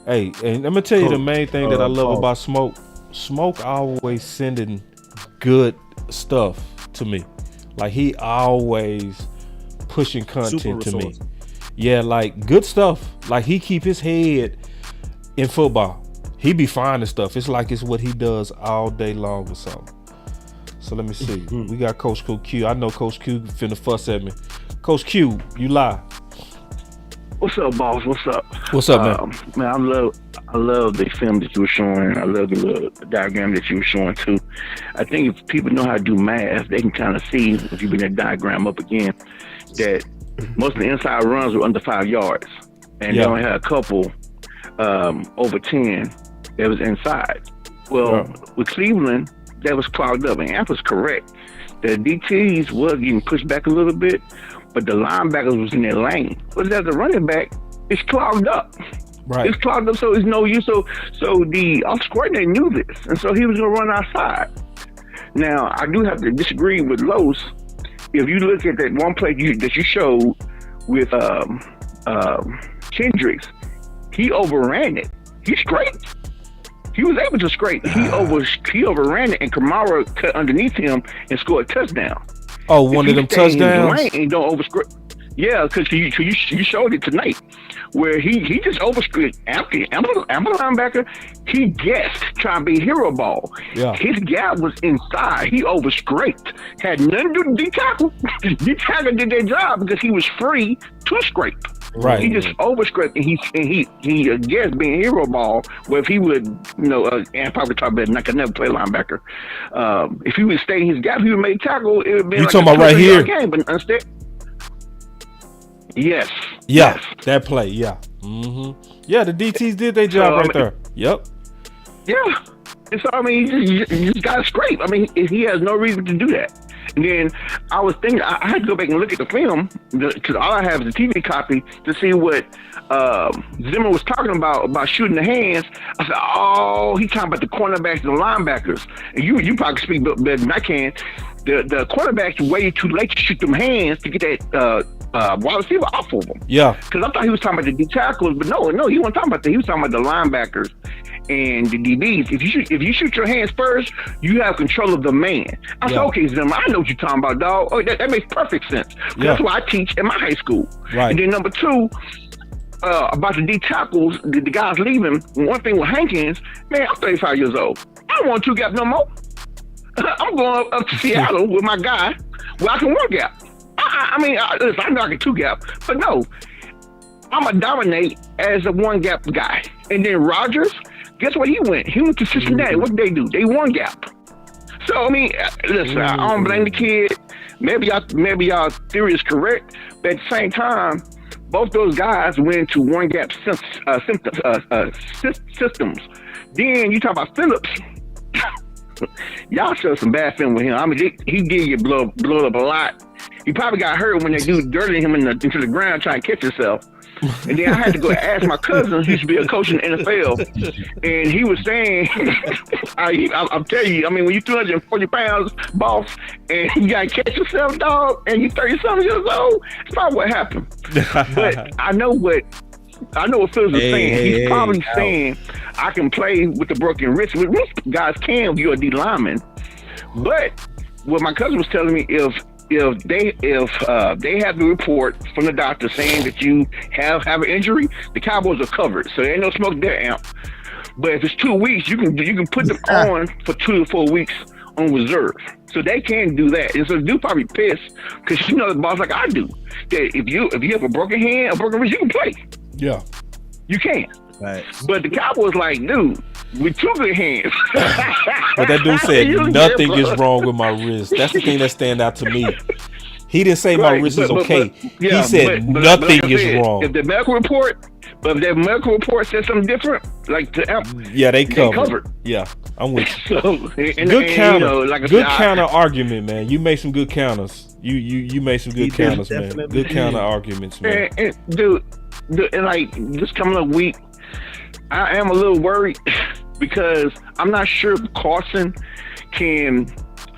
Hey, and let me tell you the main thing that I love about Smoke. Smoke always sending good stuff to me. Like he always pushing content to me. Yeah, like good stuff. Like he keep his head in football. He be finding stuff. It's like it's what he does all day long or something. So let me see. We got Coach Q. I know Coach Q finna fuss at me. Coach Q, you lie. What's up, boss? What's up? What's up, man? Man, I love the film that you were showing. I love the little diagram that you were showing too. I think if people know how to do math, they can kind of see, if you bring that diagram up again, that most of the inside runs were under 5 yards, and they only had a couple over 10 that was inside. Well, with Cleveland, that was clogged up, and Amp was correct. the DTs was getting pushed back a little bit, but the linebackers was in their lane. But as a running back, it's clogged up. Right. It's clogged up, so it's no use. So the offensive coordinator knew this, and so he was going to run outside. Now, I do have to disagree with Los. If you look at that one play that you showed with Kendricks, he overran it. He scraped. He was able to scrape. He overran it, and Kamara cut underneath him and scored a touchdown. Oh, one of them touchdowns? Lane, don't overscrape. Yeah, because you showed it tonight, where he just overscraped. Amp linebacker, he guessed trying to be hero ball. Yeah. His gap was inside. He overscraped. Had nothing to do with D-tackle. D-tackle did their job because he was free to scrape. Right. He just overscraped, and he guessed being hero ball. Where if he would, and probably talk about, I could never play linebacker. If he would stay in his gap, he would make tackle. It would be You like talking about right here? Game, but instead. Yes. Yeah, yes. that play. Yeah. Mm-hmm. Yeah, the DTs did their job there. Yep. Yeah. And so, I mean, you just got to scrape. I mean, he has no reason to do that. And then I was thinking, I had to go back and look at the film because all I have is a TV copy to see what Zimmer was talking about shooting the hands. I said, oh, he's talking about the cornerbacks and the linebackers. And you probably speak better than I can. The cornerbacks waited too late to shoot them hands to get that wide receiver off of them. Yeah. Because I thought he was talking about the D tackles, but no, he wasn't talking about that. He was talking about the linebackers and the DBs. If you shoot your hands first, you have control of the man. I said, okay, Zimmer, I know what you're talking about, dog. Oh, that makes perfect sense. That's what I teach in my high school. Right. And then number two, about the D tackles, the guys leaving. One thing with Hankins, man, I'm 35 years old. I don't want two gap no more. I'm going up to Seattle with my guy where I can one gap. Listen, I know I can two gap, but no, I'm going to dominate as a one gap guy. And then Rodgers, guess what he went? He went to Cincinnati. What did they do? They one gap. So, I mean, listen, I don't blame the kid. Maybe y'all theory is correct, but at the same time, both those guys went to one gap systems. Then you talk about Phillips. Y'all showed some bad film with him. I mean, he did get blown up a lot. He probably got hurt when they do dirty him into the ground trying to catch himself. And then I had to go ask my cousin, who used to be a coach in the NFL, and he was saying, I'm telling you, I mean, when you're 240 pounds, boss, and you got to catch yourself, dog, and you're 30-something years old, it's probably what happened. But I know what Phillips was saying. He's probably saying, I can play with the broken wrist. With most guys can if you're a D lineman. But what my cousin was telling me, if they have the report from the doctor saying that you have an injury, the Cowboys are covered. So there ain't no smoke there, Amp. But if it's 2 weeks, you can put them on for 2 to 4 weeks on reserve. So they can do that. And so the dude probably pissed because you know the boss like I do. That if you have a broken hand, a broken wrist, you can play. Yeah. You can. Right. But the Cowboys like, dude, with 2 good hands. But that dude said nothing is wrong with my wrist. That's the thing that stand out to me. He didn't say my wrist is okay. He said nothing is wrong. If the medical report, says something different, like they covered. Yeah, I'm with you. Good counter. Good counter argument, man. You made some good counters. You made some good counters, man. Good counter arguments, man. And dude, and like this coming up week, I am a little worried because I'm not sure if Carson can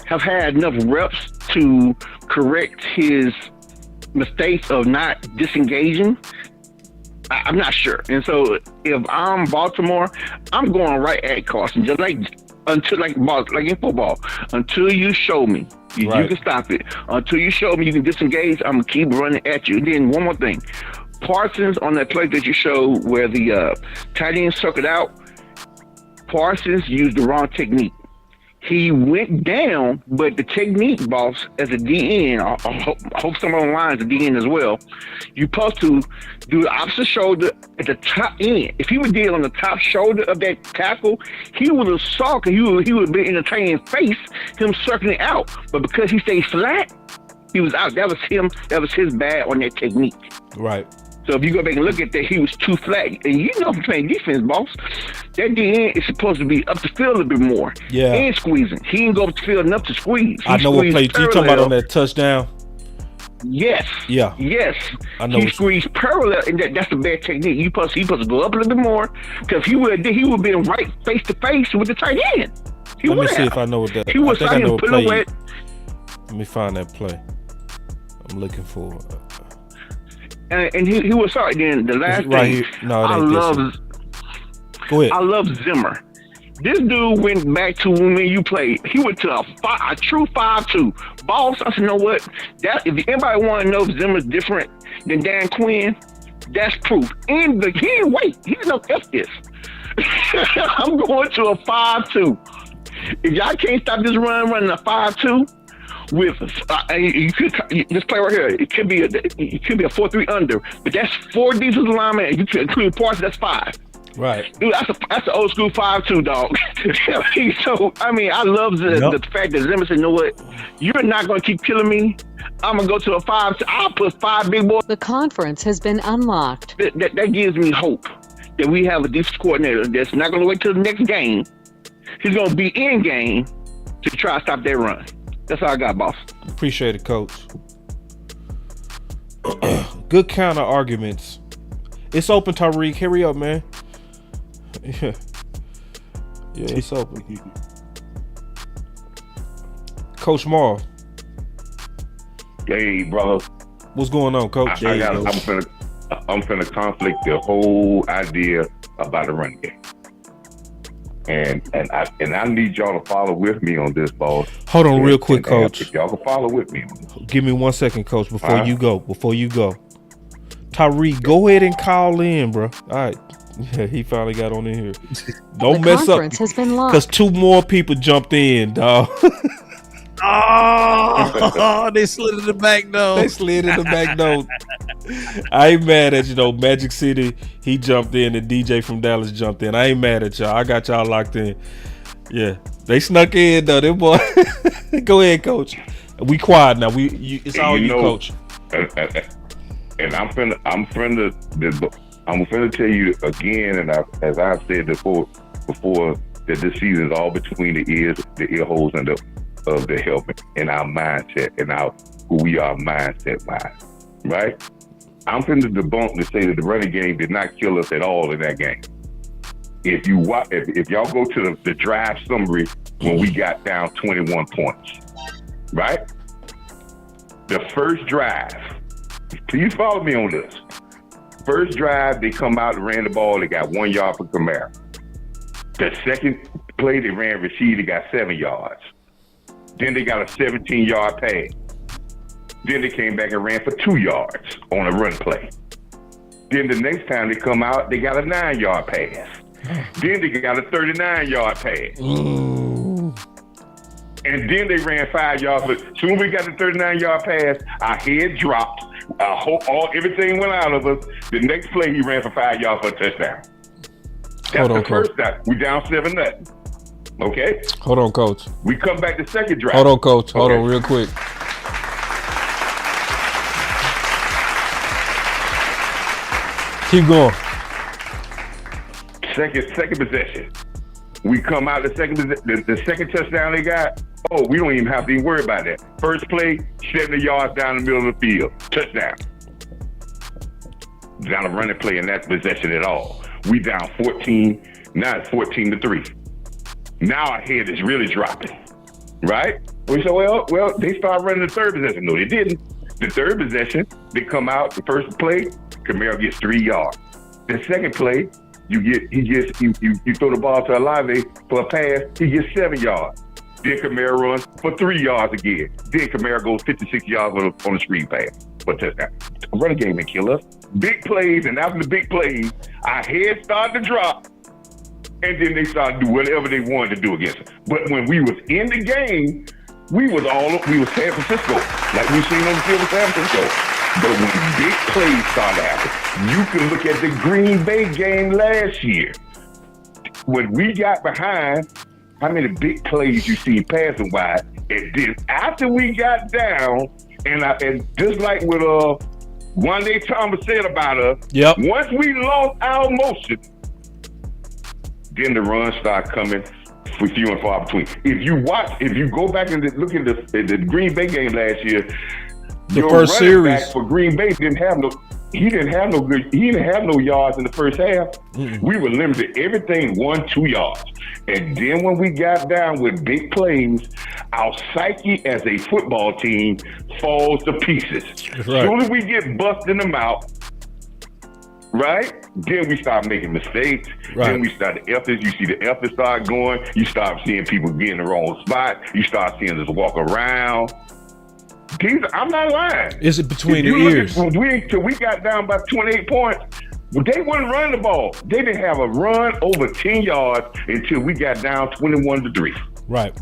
have had enough reps to correct his mistakes of not disengaging. I'm not sure. And so if I'm Baltimore, I'm going right at Carson, just like in football, until you show me you can stop it. Until you show me you can disengage, I'm gonna keep running at you. And then one more thing, Parsons on that play that you showed where the tight end circled out, Parsons used the wrong technique. He went down, but the technique, boss, as a DN, I hope someone online is a DN as well, you're supposed to do the opposite shoulder at the top end. If he would did on the top shoulder of that tackle, he would have saw, because he would have been entertaining face, him circling out. But because he stayed flat, he was out. That was him. That was his bad on that technique. Right. So if you go back and look at that, he was too flat. And you know, playing defense, boss, that DN is supposed to be up the field a little bit more. Yeah. And squeezing. He didn't go up the field enough to squeeze. I know what play you talking about on that touchdown. Yes. Yeah. Yes. I know. He squeezed parallel, and that's a bad technique. He supposed to go up a little bit more, because he would have been right face to face with the tight end. Let me see if I know what that. He was I think I know what play. silhouette. Let me find that play. I'm looking for. And he was sorry. Then the last right thing, here. No, it I ain't love. this Go ahead. I love Zimmer. This dude went back to when you played. He went to a true 5-2. Boss, I said, you know what? That if anybody want to know if Zimmer's different than Dan Quinn, that's proof. And he didn't wait. He didn't know F this. I'm going to a 5-2. If y'all can't stop this running a 5-2 with this play right here, it could be a 4-3 under, but that's 4 defensive linemen. You including Parsons, that's 5. Right. Dude, that's an old school 5-2, dog. So, I mean, I love the fact that Zimmer said, you know what? You're not going to keep killing me. I'm going to go to a 5-2. I'll put 5 big boys. The conference has been unlocked. That gives me hope that we have a defense coordinator that's not going to wait till the next game. He's going to be in game to try to stop that run. That's all I got, boss. Appreciate it, Coach. Good counter arguments. It's open, Tyreek. Hurry up, man. Yeah, it's open. Coach Marl. Hey, brother. What's going on, Coach? I'm finna conflict the whole idea about the run game. And I need y'all to follow with me on this, boss. Hold on real quick, Coach. If y'all can follow with me. Give me 1 second, Coach, before you go. Tyreek, go ahead and call in, bro. All right. Yeah, he finally got on in here. Don't mess up. The conference has been locked. Because 2 more people jumped in, dog. Oh, they slid in the back door. I ain't mad at you, though. Magic City, he jumped in, and DJ from Dallas jumped in. I ain't mad at y'all. I got y'all locked in. Yeah, they snuck in, though. Them boy. Go ahead, Coach. We quiet now. It's all you, Coach. And I'm finna tell you again, and as I've said before, that this season is all between the ear holes, and of the helmet, and our mindset, and who we are mindset wise, right? I'm finna debunk to say that the running game did not kill us at all in that game. If y'all go to the drive summary when we got down 21 points, right? The first drive, please follow me on this. First drive, they come out and ran the ball. They got 1 yard for Kamara. The second play, they ran Rashid. They got 7 yards. Then they got a 17-yard pass. Then they came back and ran for 2 yards on a run play. Then the next time they come out, they got a 9-yard pass. Then they got a 39-yard pass. Ooh. And then they ran 5 yards. But soon as we got the 39-yard pass, our head dropped. Everything went out of us. The next play, he ran for 5 yards for a touchdown. That's the first time. We down 7-0. Okay? Hold on, Coach. We come back to second drive. Hold on, Coach. Hold on real quick. Keep going. Second possession. We come out the second touchdown they got. Oh, we don't even have to worry about that. First play, 70 yards down the middle of the field. Touchdown. Not a running play in that possession at all. We down 14, now it's 14-3. Now our head is really dropping, right? We say, well, they start running the third possession. No, they didn't. The third possession, they come out, the first play, Kamara gets 3 yards. The second play, you throw the ball to Olave for a pass, he gets 7 yards. Then Kamara runs for 3 yards again. Then Kamara goes 56 yards on a screen pass for a touchdown. Running game can kill us. Big plays, and after the big plays, our heads started to drop. And then they started to do whatever they wanted to do against us. But when we was in the game, we was San Francisco, like we seen on the field with San Francisco. But when big plays started to happen, you can look at the Green Bay game last year. When we got behind, how many big plays you seen passing wide? And then after we got down, and just like with One day Thomas said about us, Yep. Once we lost our motion, then the runs start coming for few and far between. If you go back and look at the Green Bay game last year, your first running series back for Green Bay didn't have no yards in the first half. We were limited to everything 1-2 yards. And then when we got down with big plays, our psyche as a football team falls to pieces. As soon as we get busted in the mouth, right? Then we start making mistakes. Right. Then we start the efforts. You see the efforts start going. You start seeing people get in the wrong spot. You start seeing us walk around. I'm not lying. Is it between the ears? Till we got down by 28 points, they wouldn't run the ball. They didn't have a run over 10 yards until we got down 21-3. Right.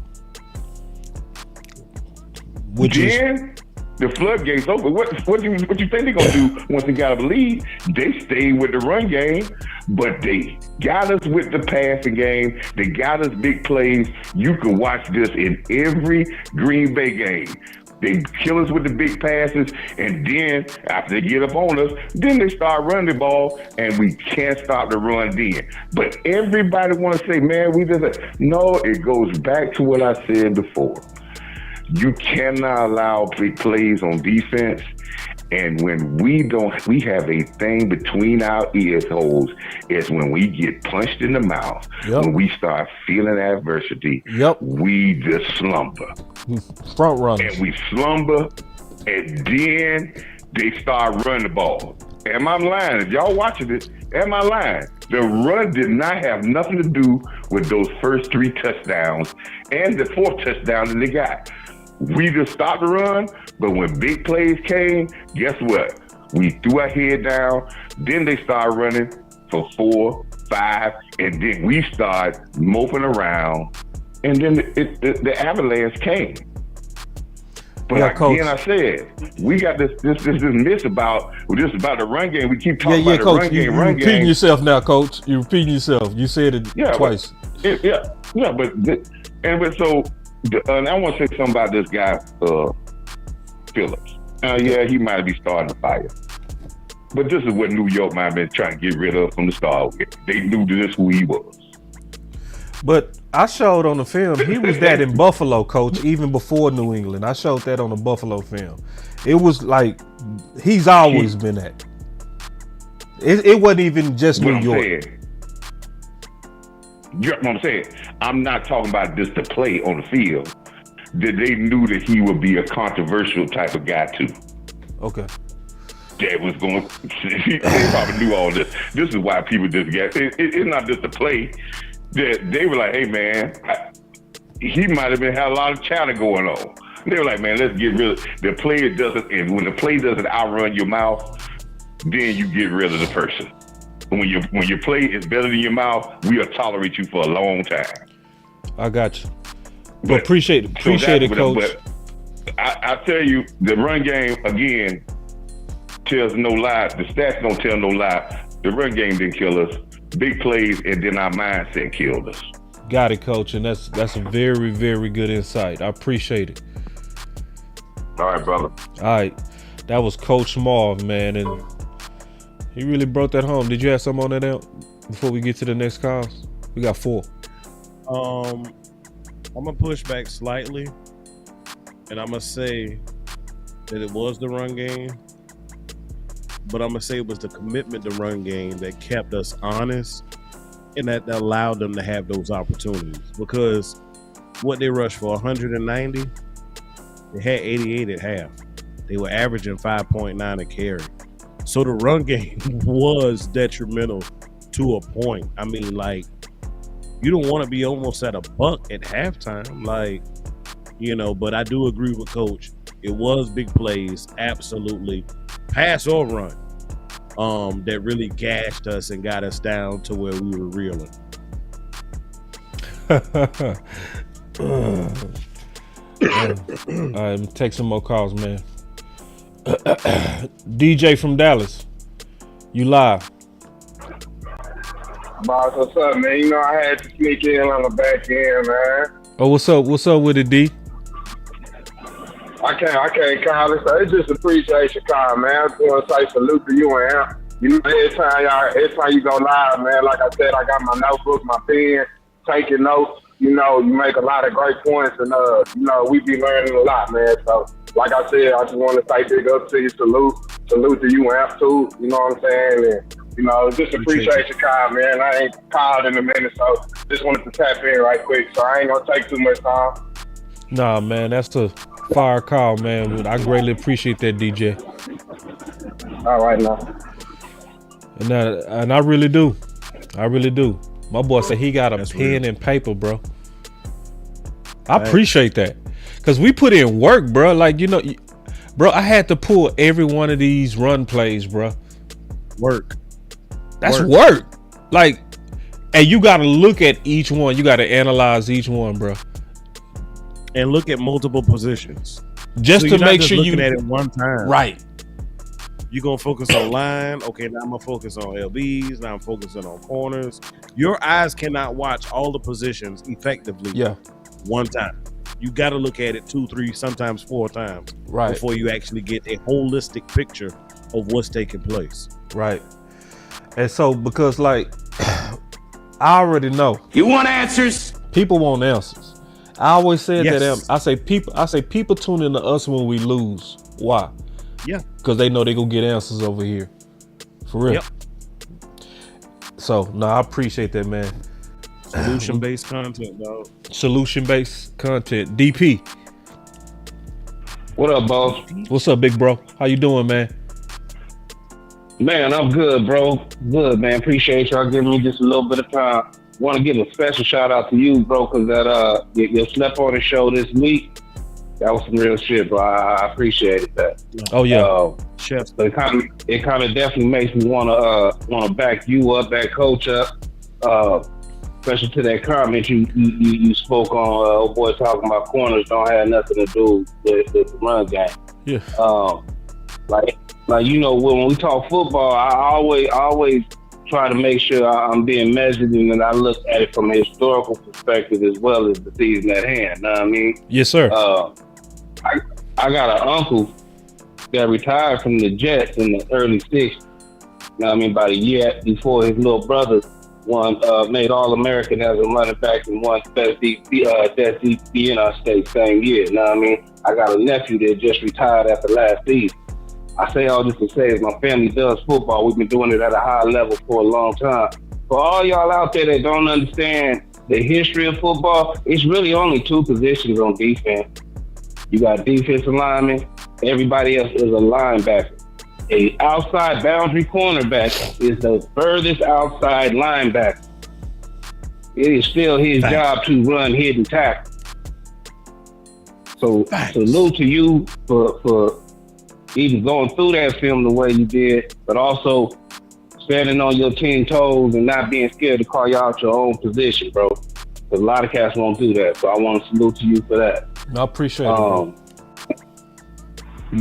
Then the floodgates open. What you think they're gonna do once they got a lead? They stayed with the run game, but they got us with the passing game. They got us big plays. You can watch this in every Green Bay game. They kill us with the big passes, and then after they get up on us, then they start running the ball, and we can't stop the run then. But everybody want to say, man, we just... No, it goes back to what I said before. You cannot allow big plays on defense, and when we have a thing between our ear holes is when we get punched in the mouth, when we start feeling adversity, we just slumber. Front runners. And we slumber, and then they start running the ball. Am I lying? If y'all watching it, am I lying? The run did not have nothing to do with those first 3 touchdowns and the 4th touchdown that they got. We just stopped the run, but when big plays came, guess what? We threw our head down, then they started running for 4, 5, and then we started moping around, and then the avalanche came. But again, I said, we got this myth about the run game. We keep talking about the Coach, run game, you're repeating yourself now, Coach. You're repeating yourself. You said it twice. And I want to say something about this guy, Phillips. He might be starting a fire. But this is what New York might have been trying to get rid of from the start. They knew this is who he was. But I showed on the film, he was that in Buffalo, Coach, even before New England. I showed that on the Buffalo film. It was like, he's always been that. It wasn't even just New York. You know what I'm saying? I'm not talking about just the play on the field. That they knew that he would be a controversial type of guy too. Okay. That was going. They probably knew all this. This is why people just get. It's not just the play. That they were like, hey man, he might have had a lot of chatter going on. They were like, man, let's get rid of the play. It doesn't. And when the play doesn't outrun your mouth, then you get rid of the person. When your play is better than your mouth, we'll tolerate you for a long time. I got you. But appreciate it, Coach. But I tell you, the run game again tells no lie. The stats don't tell no lie. The run game didn't kill us. Big plays and then our mindset killed us. Got it, Coach, and that's a very, very good insight. I appreciate it. All right, brother. All right, that was Coach Marv, man, and he really brought that home. Did you have something on that out before we get to the next calls? We got 4. I'm gonna push back slightly, and I'm gonna say that it was the run game, but I'm gonna say it was the commitment to run game that kept us honest and that allowed them to have those opportunities. Because what they rushed for 190, they had 88 at half. They were averaging 5.9 a carry. So the run game was detrimental to a point. I mean, like, you don't want to be almost at $1 at halftime, but I do agree with Coach. It was big plays, absolutely, pass or run, that really gashed us and got us down to where we were reeling. All right, take some more calls, man. DJ from Dallas, you live. Boss, what's up, man? You know I had to sneak in on the back end, man. Oh, what's up? What's up with it, D? I can't call it. So it's just appreciation call, man. I just want to say salute to you and Amp. You know, every time you go live, man, like I said, I got my notebook, my pen, taking notes. You know, you make a lot of great points, and you know, we be learning a lot, man. So, like I said, I just want to say big up to you, salute to you, Amp, too. You know what I'm saying? And, you know, just appreciate your call, man. I ain't called in a minute, so just wanted to tap in right quick. So I ain't gonna take too much time. Nah, man, that's the fire call, man. I greatly appreciate that, DJ. All right, now. And I really do. I really do. My boy said he got a pen and paper, bro. I appreciate that. Because we put in work, bro. Like, you know, bro, I had to pull every one of these run plays, bro. Work. That's work. Like, and you got to look at each one. You got to analyze each one, bro. And look at multiple positions. Just to make sure you're looking at it one time. Right. You're going to focus on line. Okay, now I'm going to focus on LBs. Now I'm focusing on corners. Your eyes cannot watch all the positions effectively one time. You got to look at it 2, 3, sometimes 4 times before you actually get a holistic picture of what's taking place. Right. And so, because like, I already know. You want answers? People want answers. I always said that. I say people tune into us when we lose. Why? Yeah. Because they know they gonna get answers over here. For real. Yep. So, no, I appreciate that, man. Solution-based content, dog. Solution-based content. DP. What up, boss? What's up, big bro? How you doing, man? Man, I'm good, bro. Good, man. Appreciate y'all giving me just a little bit of time. Want to give a special shout out to you, bro, because that your Slept On the show this week, that was some real shit, bro. I appreciated that. Oh yeah, chef. But it kind of definitely makes me want to back you up, back coach up, especially to that comment you spoke on. Old boy talking about corners don't have nothing to do with the run game. Yeah. Like you know, when we talk football, I always try to make sure I'm being measured and that I look at it from a historical perspective as well as the season at hand. Know what I mean? Yes, sir. I got an uncle that retired from the Jets in the early 60s. You know what I mean? About a year before his little brother made All-American as a running back and won best DP in our state same year. You know what I mean? I got a nephew that just retired after last season. I say all this to say is my family does football. We've been doing it at a high level for a long time. For all y'all out there that don't understand the history of football, it's really only 2 positions on defense. You got defensive linemen. Everybody else is a linebacker. A outside boundary cornerback is the furthest outside linebacker. It is still his job to run hidden tackle. So salute to you for even going through that film the way you did, but also standing on your 10 toes and not being scared to call you out your own position, bro. Because a lot of cats won't do that. So I want to salute to you for that. I appreciate it, bro.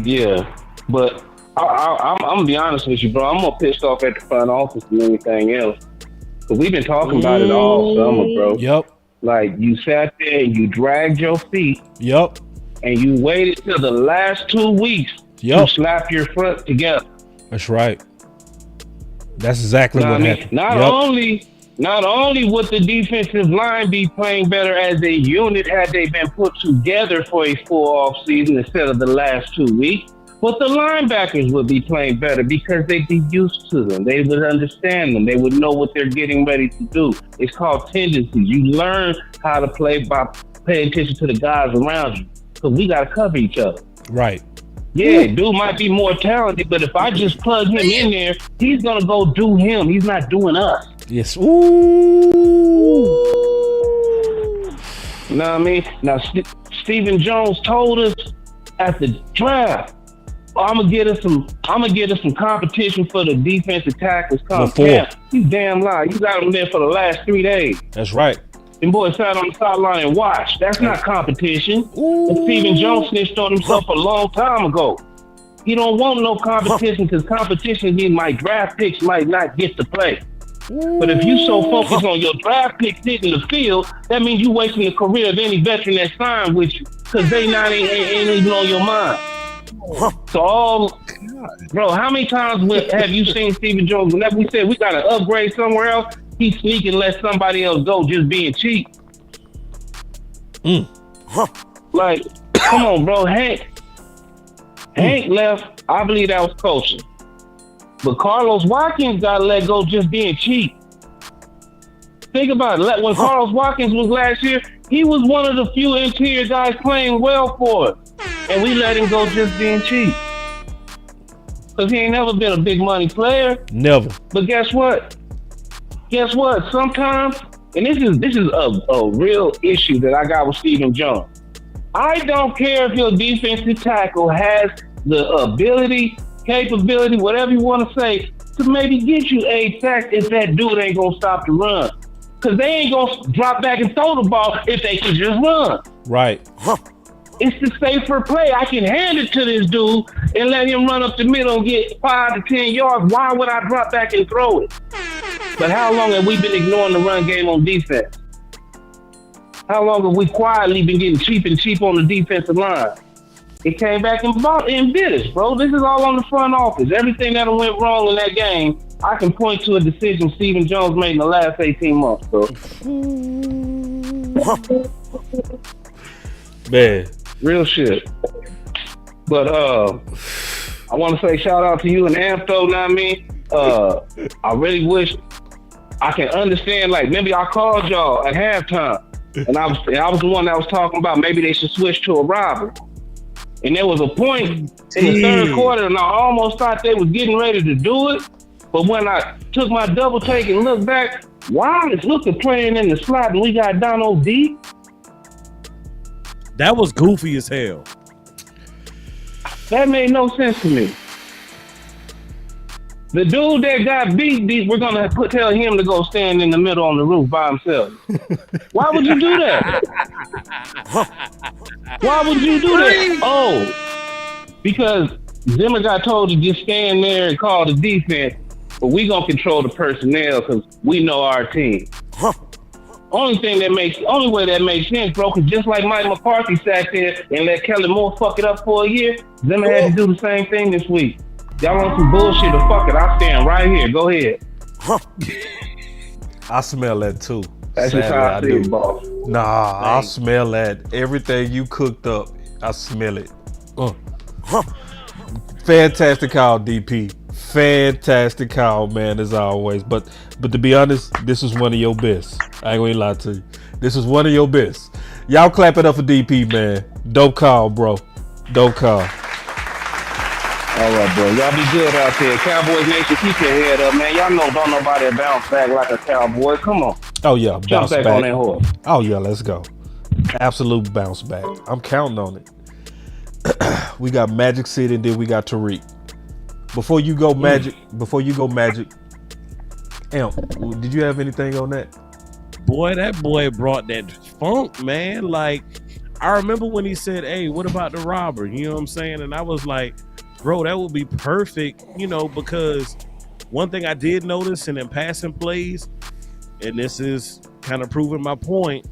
Yeah, but I'm gonna be honest with you, bro. I'm more pissed off at the front office than anything else. Because we've been talking about it all summer, bro. Yep. Like, you sat there and you dragged your feet. Yep. And you waited till the last 2 weeks to slap your foot together. That's right. That's exactly what happened. Not only would the defensive line be playing better as a unit had they been put together for a full off season instead of the last 2 weeks, but the linebackers would be playing better because they'd be used to them. They would understand them. They would know what they're getting ready to do. It's called tendencies. You learn how to play by paying attention to the guys around you, because we got to cover each other. Right. Yeah, dude might be more talented, but if I just plug him in there, he's going to go do him. He's not doing us. Yes. Ooh. You know what I mean? Now, Stephen Jones told us at the draft, I'm gonna get us some competition for the defensive tackles come camp. You damn lie. You got them there for the last 3 days. That's right. Them boys sat on the sideline and watched. That's not competition. And Stephen Jones snitched on himself a long time ago. He don't want no competition, because competition means my draft picks might not get to play. But if you so focused on your draft picks hitting the field, that means you wasting the career of any veteran that signed with you. because they ain't even on your mind. So bro, how many times have you seen Stephen Jones? Whenever we said we got to upgrade somewhere else, he sneak and let somebody else go just being cheap. Like, come on, bro. Hank left. I believe that was coaching. But Carlos Watkins got let go just being cheap. Think about it. When Carlos Watkins was last year, he was one of the few interior guys playing well for us. And we let him go just being cheap. Because he ain't never been a big money player. Never. But guess what? Sometimes, and this is a real issue that I got with Stephen Jones. I don't care if your defensive tackle has the ability, capability, whatever you want to say, to maybe get you 8 sacks if that dude ain't going to stop the run. Because they ain't going to drop back and throw the ball if they can just run. Right. It's the safer play. I can hand it to this dude and let him run up the middle and get 5 to 10 yards. Why would I drop back and throw it? But how long have we been ignoring the run game on defense? How long have we quietly been getting cheap and cheap on the defensive line? It came back and bit us, bro. This is all on the front office. Everything that went wrong in that game, I can point to a decision Stephen Jones made in the last 18 months, bro. Man. Real shit. But I want to say shout out to you and Amp, though, know what I mean? I really wish I can understand, like, maybe I called y'all at halftime, and I was the one that was talking about maybe they should switch to a robber. And there was a point in the third quarter, and I almost thought they was getting ready to do it. But when I took my double take and looked back, why is Hooker playing in the slot and we got Dono deep? That was goofy as hell. That made no sense to me. The dude that got beat, we're going to tell him to go stand in the middle on the roof by himself. Why would you do that? Why would you do that? Oh, because Zimmer got told to just stand there and call the defense, but we going to control the personnel because we know our team. Only way that makes sense, bro, because just like Mike McCarthy sat there and let Kellen Moore fuck it up for a year, Zimmer had to do the same thing this week. Y'all want some bullshit or fuck it, I'll stand right here. Go ahead. I smell that too. That's just how I see it, boss. Nah, I smell that. Everything you cooked up, I smell it. Fantastic call, DP. Fantastic call, man, as always. But to be honest, this is one of your best. I ain't gonna lie to you. This is one of your best. Y'all clap it up for DP, man. Dope call, bro. Dope call. All right, bro. Y'all be good out there. Cowboys Nation, keep your head up, man. Y'all know don't nobody bounce back like a Cowboy. Come on. Oh, yeah. Jump back on that horse. Oh, yeah. Let's go. Absolute bounce back. I'm counting on it. We got Magic City and then we got Tariq. Before you go Magic, Amp, did you have anything on that? Boy, that boy brought that funk, man. Like, I remember when he said, hey, what about the robber? You know what I'm saying? And I was like, bro, that would be perfect, you know, because one thing I did notice in passing plays, and this is kind of proving my point,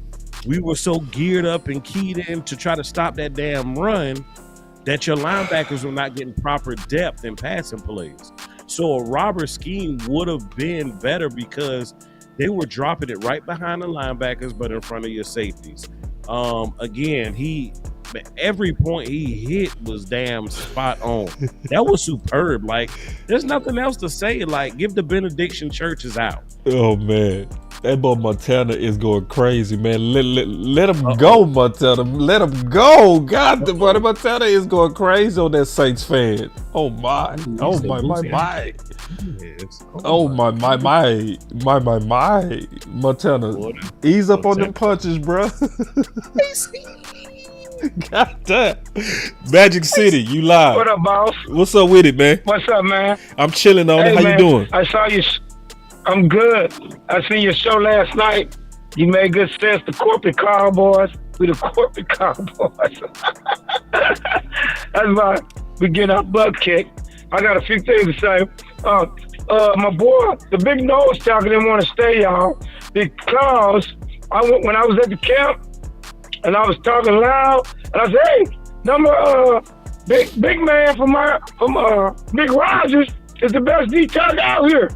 we were so geared up and keyed in to try to stop that damn run that your linebackers were not getting proper depth in passing plays. So a robber scheme would have been better because they were dropping it right behind the linebackers, but in front of your safeties. Again, every point he hit was damn spot on. That was superb. Like, there's nothing else to say. Like, give the benediction churches out. Oh, man. That boy Montana is going crazy, man. Let him go, Montana. Let him go. God, the boy Montana is going crazy on that Saints fan. Oh, my. Oh, my. Oh, my. Montana, ease up on the punches, bro. God damn. Magic City, you live. What up, boss? What's up with it, man? What's up, man? I'm chilling on it. How you doing? I saw you. I'm good. I seen your show last night. You made good sense. The corporate Cowboys. We the corporate Cowboys. That's why we get our butt kicked. I got a few things to say. My boy, the big nose talker didn't want to stay, y'all, because when I was at the camp, and I was talking loud, and I said, "Hey, big man from Big Rogers is the best D tackle out here."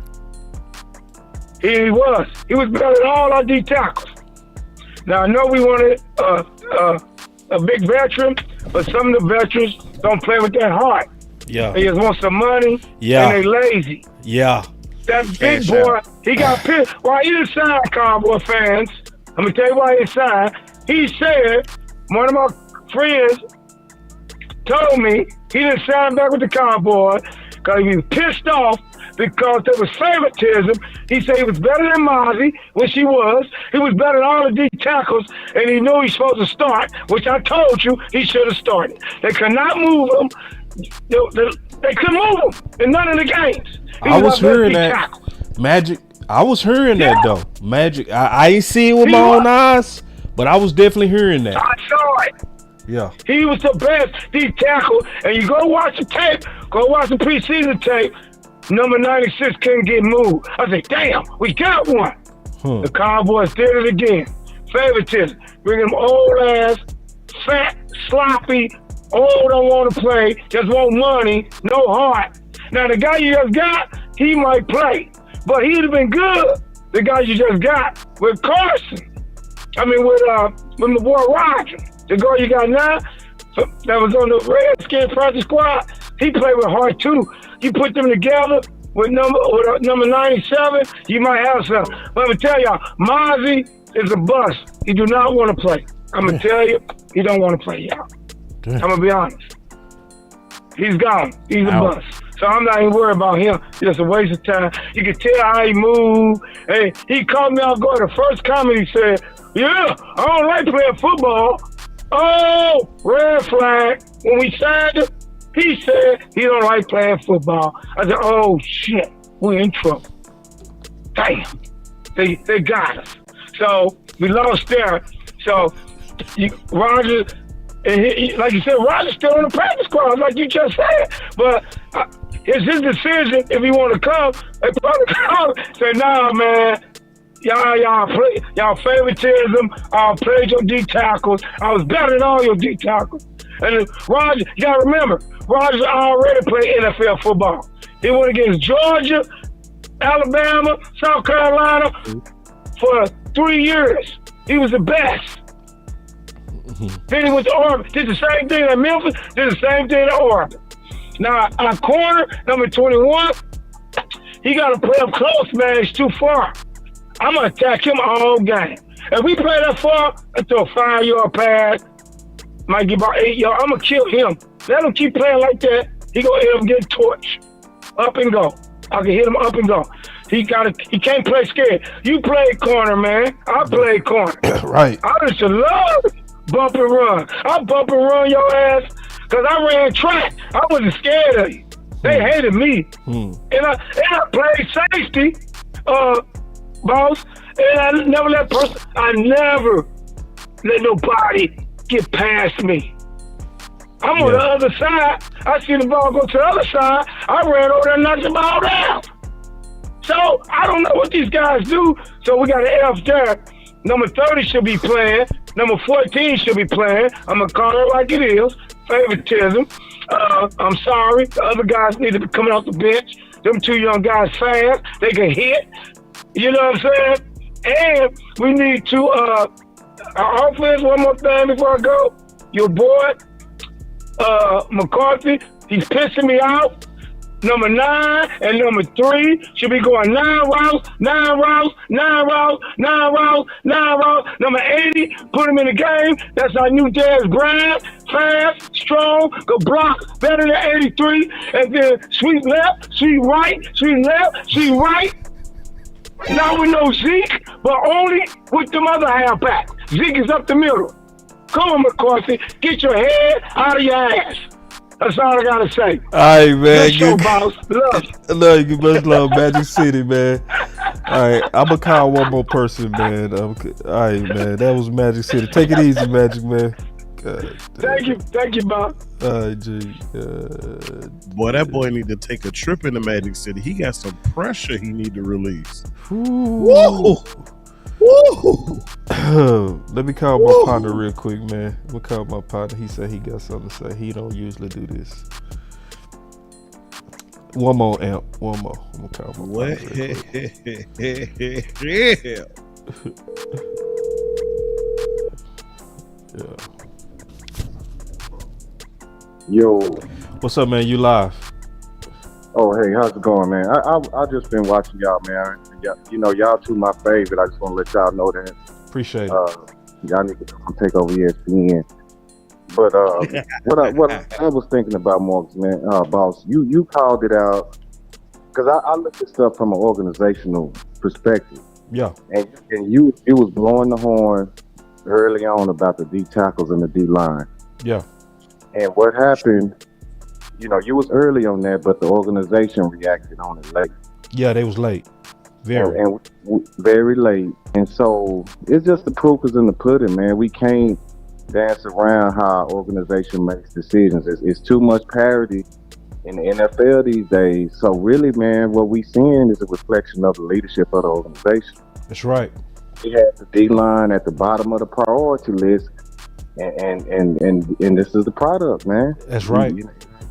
He was better than all our D tackles. Now I know we wanted a big veteran, but some of the veterans don't play with that heart. Yeah. They just want some money. Yeah. And they lazy. Yeah. That big boy, he got pissed. Why he didn't sign, Cowboy fans? I'm gonna tell you why he signed. He said, one of my friends told me he didn't sign back with the Cowboys because he was pissed off because there was favoritism. He said he was better than Mozzie, which he was. He was better than all the D tackles, and he knew he was supposed to start, which I told you he should have started. They could not move him. They couldn't move him in none of the games. I was hearing that. Magic. I was hearing that though. Magic. I ain't see it with my own eyes, but I was definitely hearing that. I saw it. Yeah. He was the best D tackle, and you go watch the tape, go watch the preseason tape. Number 96 couldn't get moved. I said, damn, we got one. The Cowboys did it again. Favoritism. Bring them old ass, fat, sloppy, old, don't want to play, just want money, no heart. Now the guy you just got, he might play, but he'd have been good. The guy you just got with Carson. I mean with my boy Roger. The guy you got now, that was on the Redskin practice squad, he played with heart too. You put them together with number 97, you might have something. But I'm gonna tell y'all, Mozzie is a bust. He do not want to play. I'm gonna tell you, he don't want to play, y'all. I'm gonna be honest. He's gone. He's a bust. So I'm not even worried about him. It's a waste of time. You can tell how he moved. Hey, he called me off guard. The first comment he said, "Yeah, I don't like playing football." Oh, red flag. When we signed him, he said he don't like playing football. I said, oh shit, we're in trouble. Damn, they got us. So we lost there. So Roger, and like you said, Roger's still on the practice squad, like you just said. But it's his decision if he want to come. They probably come. Say, nah, man. Y'all favoritism. I played your D tackles. I was better than all your D tackles. And Roger, you gotta remember, Roger already played NFL football. He went against Georgia, Alabama, South Carolina for 3 years. He was the best. Then he went to Oregon. Did the same thing at Memphis. Did the same thing at Oregon. Now, our corner, number 21, he got to play up close, man. It's too far. I'm going to attack him all game. If we play that far, I throw a 5-yard pass, might get about 8 yards. I'm going to kill him. Let him keep playing like that. He going to end up getting torched. Up and go. I can hit him up and go. He can't play scared. You play corner, man. I play corner. Right. I used to love bump and run. I bump and run your ass because I ran track. I wasn't scared of you. They hated me. And I played safety, boss. And I never let nobody get past me. I'm on the other side. I see the ball go to the other side. I ran over there and knocked the ball down. So I don't know what these guys do. So we got an F there. Number 30 should be playing. Number 14 should be playing. I'm going to call it like it is. Favoritism. I'm sorry. The other guys need to be coming off the bench. Them 2 young guys fast. They can hit. You know what I'm saying? And we need to, our offense, one more thing before I go. Your boy, McCarthy, he's pissing me out. Number 9 and number 3 should be going 9 routes. Number 80, put him in the game. That's our new Dez Bryant. Fast, strong, go block better than 83. And then sweep left, sweep right, sweep left, sweep right. Not with no Zeke, but only with them other halfback. Zeke is up the middle. Come on, McCarthy. Get your head out of your ass. That's all I gotta say. All right, man. Good boss. Love you. Much love, Magic City, man. All right, I'm gonna call one more person, man. All right, man. That was Magic City. Take it easy, Magic, man. God, thank you, bob. All right, G. Boy, that boy need to take a trip into Magic City. He got some pressure he need to release. Whoa. Let me call my partner real quick, man. We'll call my partner. He said he got something to say. He don't usually do this. One more, Amp. One more. I'm gonna call my partner real quick. Yeah. Yo. What's up, man? You live? Oh, hey, how's it going, man? I just been watching y'all, man. Y'all two my favorite. I just want to let y'all know that. Appreciate it. Y'all need to come take over ESPN. But what I was thinking about, Marcus, man, boss, you called it out because I look at stuff from an organizational perspective. Yeah. And you was blowing the horn early on about the D tackles and the D line. Yeah. And what happened? You was early on that, but the organization reacted on it late. Yeah, they was late. Very. And very late. And so it's just the proof is in the pudding, man. We can't dance around how our organization makes decisions. It's too much parity in the NFL these days. So really, man, what we seeing is a reflection of the leadership of the organization. That's right. We had the D-line at the bottom of the priority list, and this is the product, man. That's right.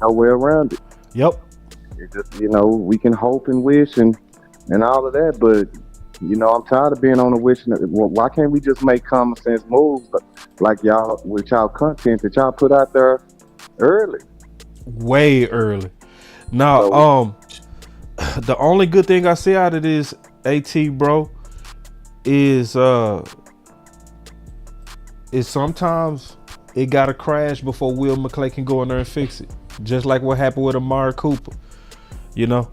No way around it. Yep. It's just, we can hope and wish and all of that, but I'm tired of being on a wishing. Why can't we just make common sense moves like y'all with y'all content that y'all put out there early? Way early. Now, the only good thing I see out of this AT, bro, is sometimes it gotta crash before Will McClay can go in there and fix it. Just like what happened with Amari Cooper, and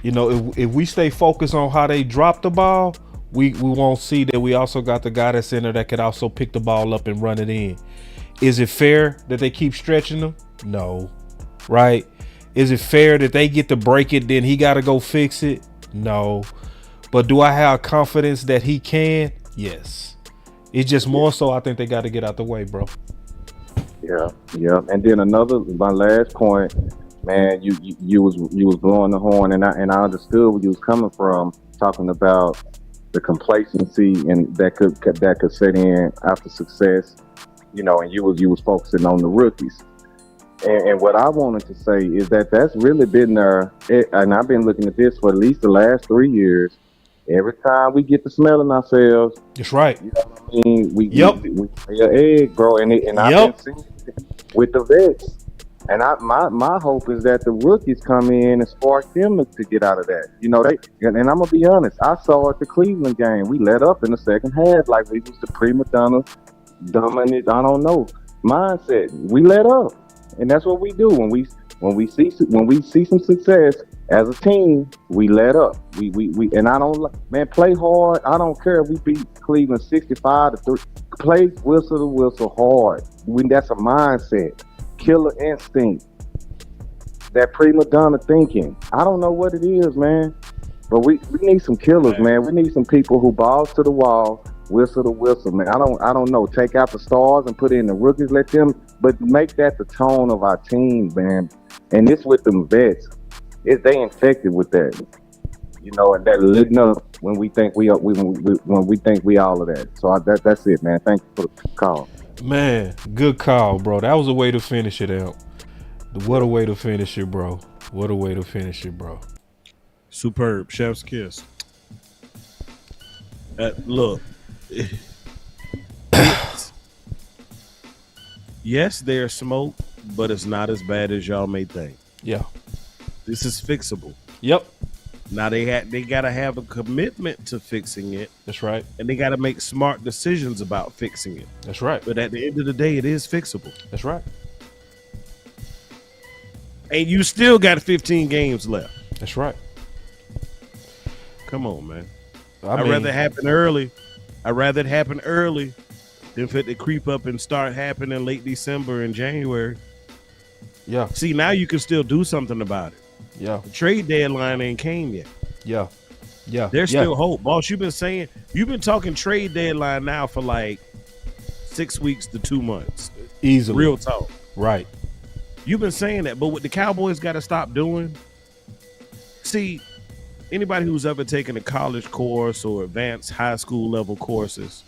if we stay focused on how they drop the ball, we won't see that we also got the guy that's in there that could also pick the ball up and run it in. Is it fair that they keep stretching them? No. Right? Is it fair that they get to break it, then he got to go fix it? No. But do I have confidence that he can? Yes. It's just more so I think they got to get out the way, bro. Yeah. And then my last point, man, you was blowing the horn, and I understood where you was coming from, talking about the complacency and that could set in after success, and you was focusing on the rookies. And what I wanted to say is that's really been there, and I've been looking at this for at least the last 3 years. Every time we get to smelling ourselves, that's right. You know what I mean? We lay an egg, bro, and I've been seeing it with the vets. And my hope is that the rookies come in and spark them to get out of that. And I'm gonna be honest. I saw at the Cleveland game, we let up in the second half like we was the prima donna, dominant. I don't know mindset. We let up, and that's what we do when we see some success as a team. We let up. We and I don't, man, play hard. I don't care if we beat Cleveland 65-3. Play whistle to whistle hard. That's a mindset. Killer instinct, that prima donna thinking. I don't know what it is, man, but we need some killers, man. We need some people who balls to the wall, whistle to whistle, man. I don't know. Take out the stars and put in the rookies. Let them, but make that the tone of our team, man. And this with them vets, they infected with that, and that looking up when we think we all of that. So that's it, man. Thank you for the call. Man, good call, bro. That was a way to finish it, Amp. What a way to finish it, bro. What a way to finish it, bro. Superb. Chef's kiss. Look. Yes, there's smoke, but it's not as bad as y'all may think. Yeah. This is fixable. Yep. Now they gotta have a commitment to fixing it. That's right. And they gotta make smart decisions about fixing it. That's right. But at the end of the day, it is fixable. That's right. And you still got 15 games left. That's right. Come on, man. I'd rather it happen early. I'd rather it happen early than for it to creep up and start happening late December and January. Yeah. See, now you can still do something about it. Yeah. The trade deadline ain't came yet. Yeah. Yeah. There's still hope. Boss, you've been talking trade deadline now for like 6 weeks to 2 months. Easily. Real talk. Right. You've been saying that, but what the Cowboys got to stop doing, see, anybody who's ever taken a college course or advanced high school level courses,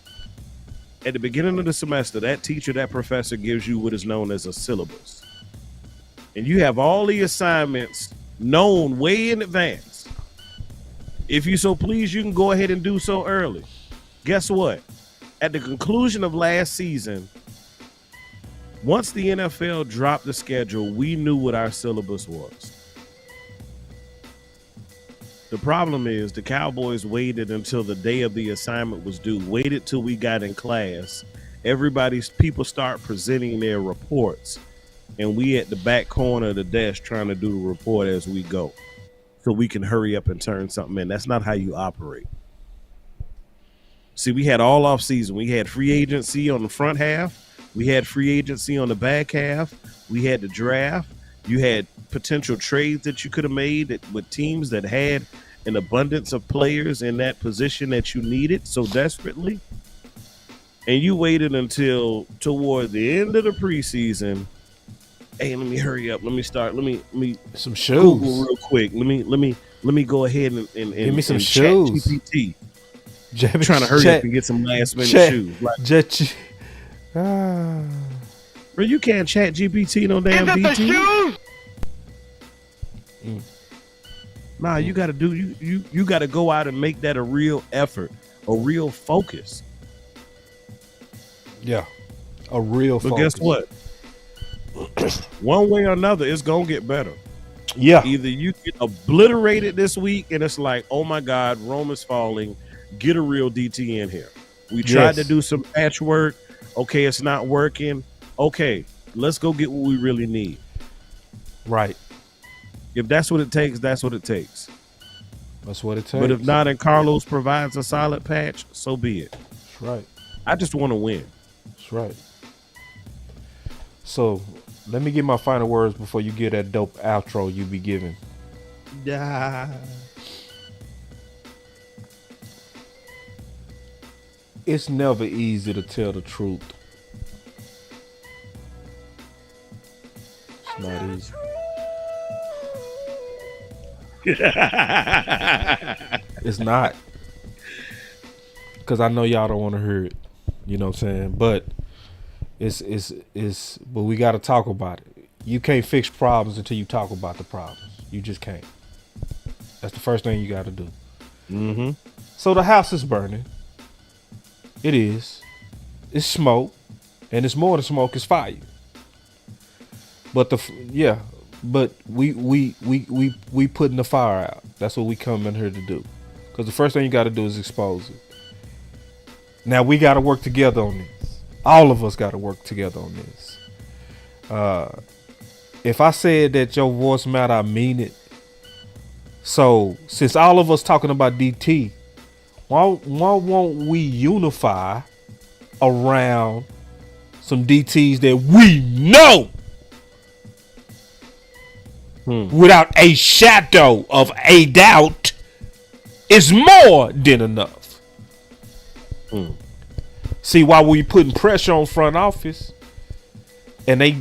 at the beginning of the semester, that teacher, that professor gives you what is known as a syllabus. And you have all the assignments known way in advance. If you so please, you can go ahead and do so early. Guess what? At the conclusion of last season, once the NFL dropped the schedule, we knew what our syllabus was. The problem is the Cowboys waited until the day of the assignment was due, waited till we got in class. People start presenting their reports, and we at the back corner of the desk trying to do the report as we go so we can hurry up and turn something in. That's not how you operate. See, we had all off season. We had free agency on the front half. We had free agency on the back half. We had the draft. You had potential trades that you could have made with teams that had an abundance of players in that position that you needed so desperately. And you waited until toward the end of the preseason. Hey, let me hurry up. Let me start. Let me some shoes Google real quick. Let me go ahead and give me some and shoes. ChatGPT. Trying to hurry up and get some last minute shoes. Like, bro, you can't chat GPT no damn BT. Nah, you gotta do you gotta go out and make that a real effort, a real focus. Yeah. A real focus. But guess what? One way or another, it's gonna get better. Yeah. Either you get obliterated this week and it's like, oh my God, Rome is falling. Get a real DT in here. We tried to do some patchwork. Okay, it's not working. Okay, let's go get what we really need. Right. If that's what it takes, that's what it takes. That's what it takes. But if not, and Carlos provides a solid patch, so be it. That's right. I just want to win. That's right. So let me get my final words before you get that dope outro you be giving. Yeah. It's never easy to tell the truth. It's not easy. It's not. Because I know y'all don't want to hear it. You know what I'm saying? But but we got to talk about it. You can't fix problems until you talk about the problems. You just can't. That's the first thing you got to do. Mm-hmm. So the house is burning. It is. It's smoke, and it's more than smoke. It's fire. But but we putting the fire out. That's what we come in here to do. Because the first thing you got to do is expose it. Now we got to work together on this. All of us got to work together on this. If I said that your voice matter, I mean it. So since all of us talking about DT, why won't we unify around some DTs that we know without a shadow of a doubt is more than enough? See, while we putting pressure on front office and they,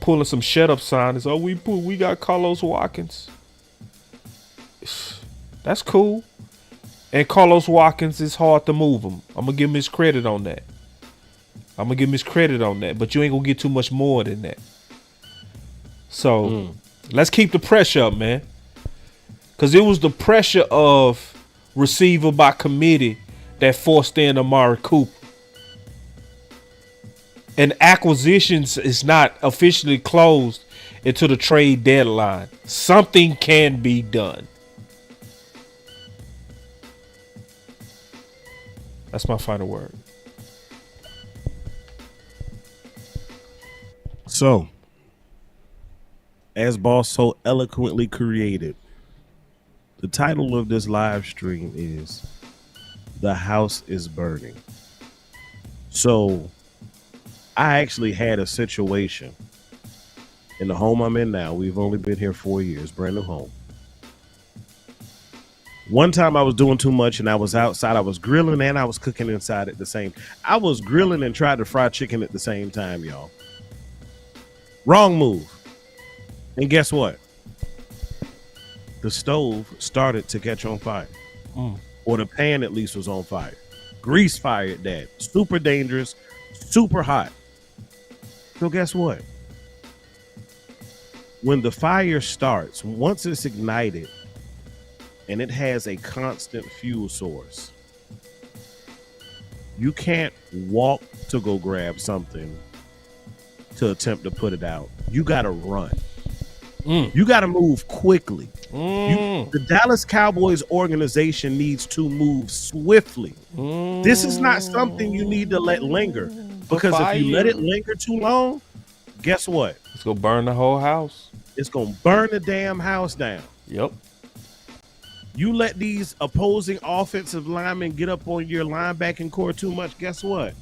pulling some shut up signs, we got Carlos Watkins. That's cool. And Carlos Watkins is hard to move him. I'm going to give him his credit on that. But you ain't going to get too much more than that. So let's keep the pressure up, man. Because it was the pressure of receiver by committee that forced in Amari Cooper. And acquisitions is not officially closed until the trade deadline. Something can be done. That's my final word. So, as Boss so eloquently created, the title of this live stream is The House is Burning. So, I actually had a situation in the home I'm in now. We've only been here 4 years, brand new home. One time I was doing too much and I was outside. I was grilling and I was cooking inside at the same. I was grilling and tried to fry chicken at the same time, y'all. Wrong move. And guess what? the stove started to catch on fire. Or the pan at least was on fire. Grease fired that. Super dangerous, super hot. So guess what? When the fire starts, once it's ignited and it has a constant fuel source, you can't walk to go grab something to attempt to put it out. You got to run. You got to move quickly. The Dallas Cowboys organization needs to move swiftly. This is not something you need to let linger, because if you let it linger too long, guess what? It's going to burn the whole house. It's going to burn the damn house down. Yep. You let these opposing offensive linemen get up on your linebacking core too much, guess what?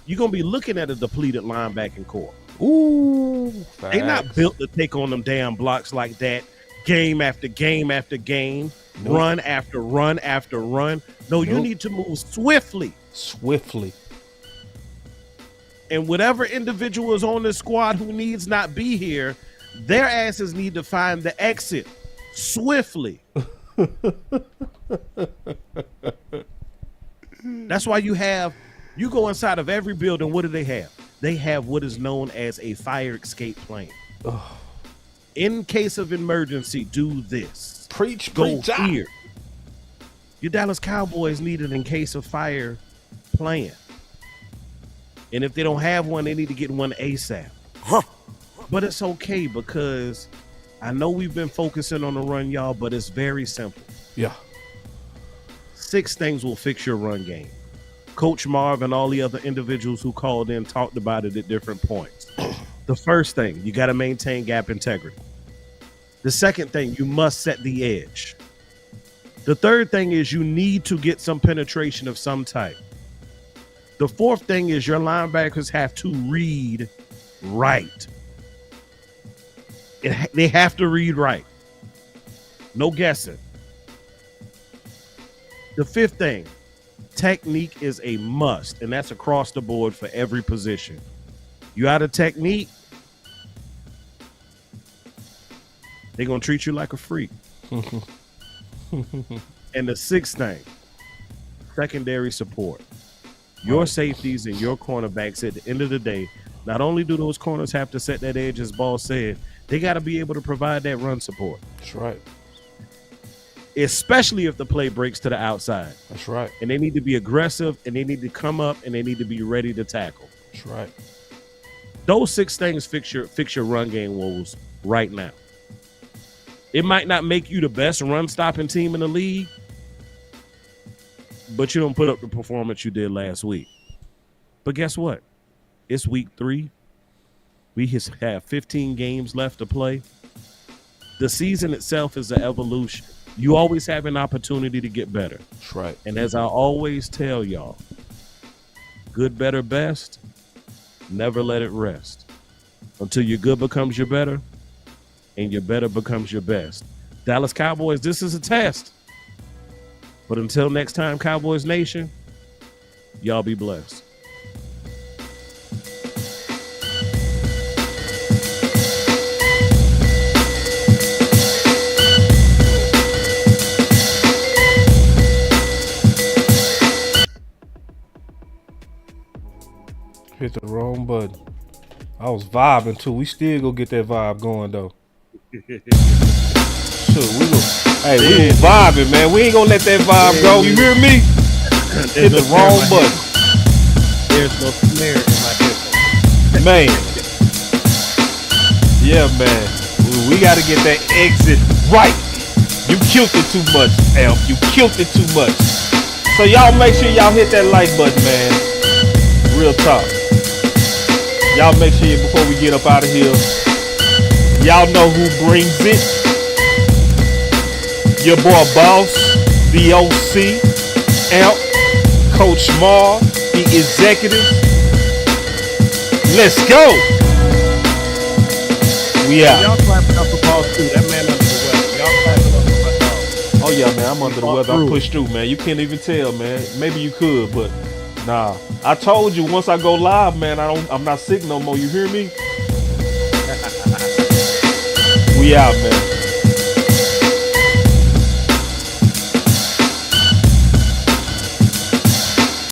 You're going to be looking at a depleted linebacking core. Ooh, they're not built to take on them damn blocks like that, game after game after game, run after run after run. No, you need to move swiftly. And whatever individual is on this squad who needs not be here, their asses need to find the exit swiftly. That's why you go inside of every building. What do they have? They have what is known as a fire escape plan. In case of emergency, do this. Go here. Your Dallas Cowboys need an in case of fire plan. And if they don't have one, they need to get one ASAP. But it's okay, because I know we've been focusing on the run, y'all, but it's very simple. Yeah. 6 things will fix your run game. Coach Marv and all the other individuals who called in talked about it at different points. The first thing, you got to maintain gap integrity. The second thing, you must set the edge. The third thing is you need to get some penetration of some type. The fourth thing is your linebackers have to read right. They have to read right. No guessing. The fifth thing, technique is a must, and that's across the board for every position. You out of technique, they're going to treat you like a freak. And the sixth thing, secondary support. Your safeties and your cornerbacks, at the end of the day, not only do those corners have to set that edge, as Ball said, they got to be able to provide that run support. That's right. Especially if the play breaks to the outside. That's right. And they need to be aggressive, and they need to come up, and they need to be ready to tackle. That's right. Those 6 things fix your run game woes right now. It might not make you the best run stopping team in the league, but you don't put up the performance you did last week. But guess what? It's week 3. We have 15 games left to play. The season itself is an evolution. You always have an opportunity to get better. That's right. And as I always tell y'all, good, better, best, never let it rest until your good becomes your better and your better becomes your best. Dallas Cowboys, this is a test. But until next time, Cowboys Nation, y'all be blessed. Hit the wrong button. I was vibing too. We still go get that vibe going though. Sure, we was vibing, man. We ain't gonna let that vibe go. You hear me? Hit the wrong button. There's no snare in my headphones. Man. Yeah, man. We gotta get that exit right. You killed it too much, Amp. You killed it too much. So y'all make sure y'all hit that like button, man. Real talk. Y'all make sure before we get up out of here, y'all know who brings it. Your boy Boss, the OC, Amp, Coach Mar, the executives. Let's go. We out. Y'all clapping up for Boss too. That man under the weather. Y'all clapping up for my dog. Oh yeah, man. I'm under the weather. I pushed through, man. You can't even tell, man. Maybe you could, but nah. I told you once I go live, man, I'm not sick no more. You hear me? We out, man.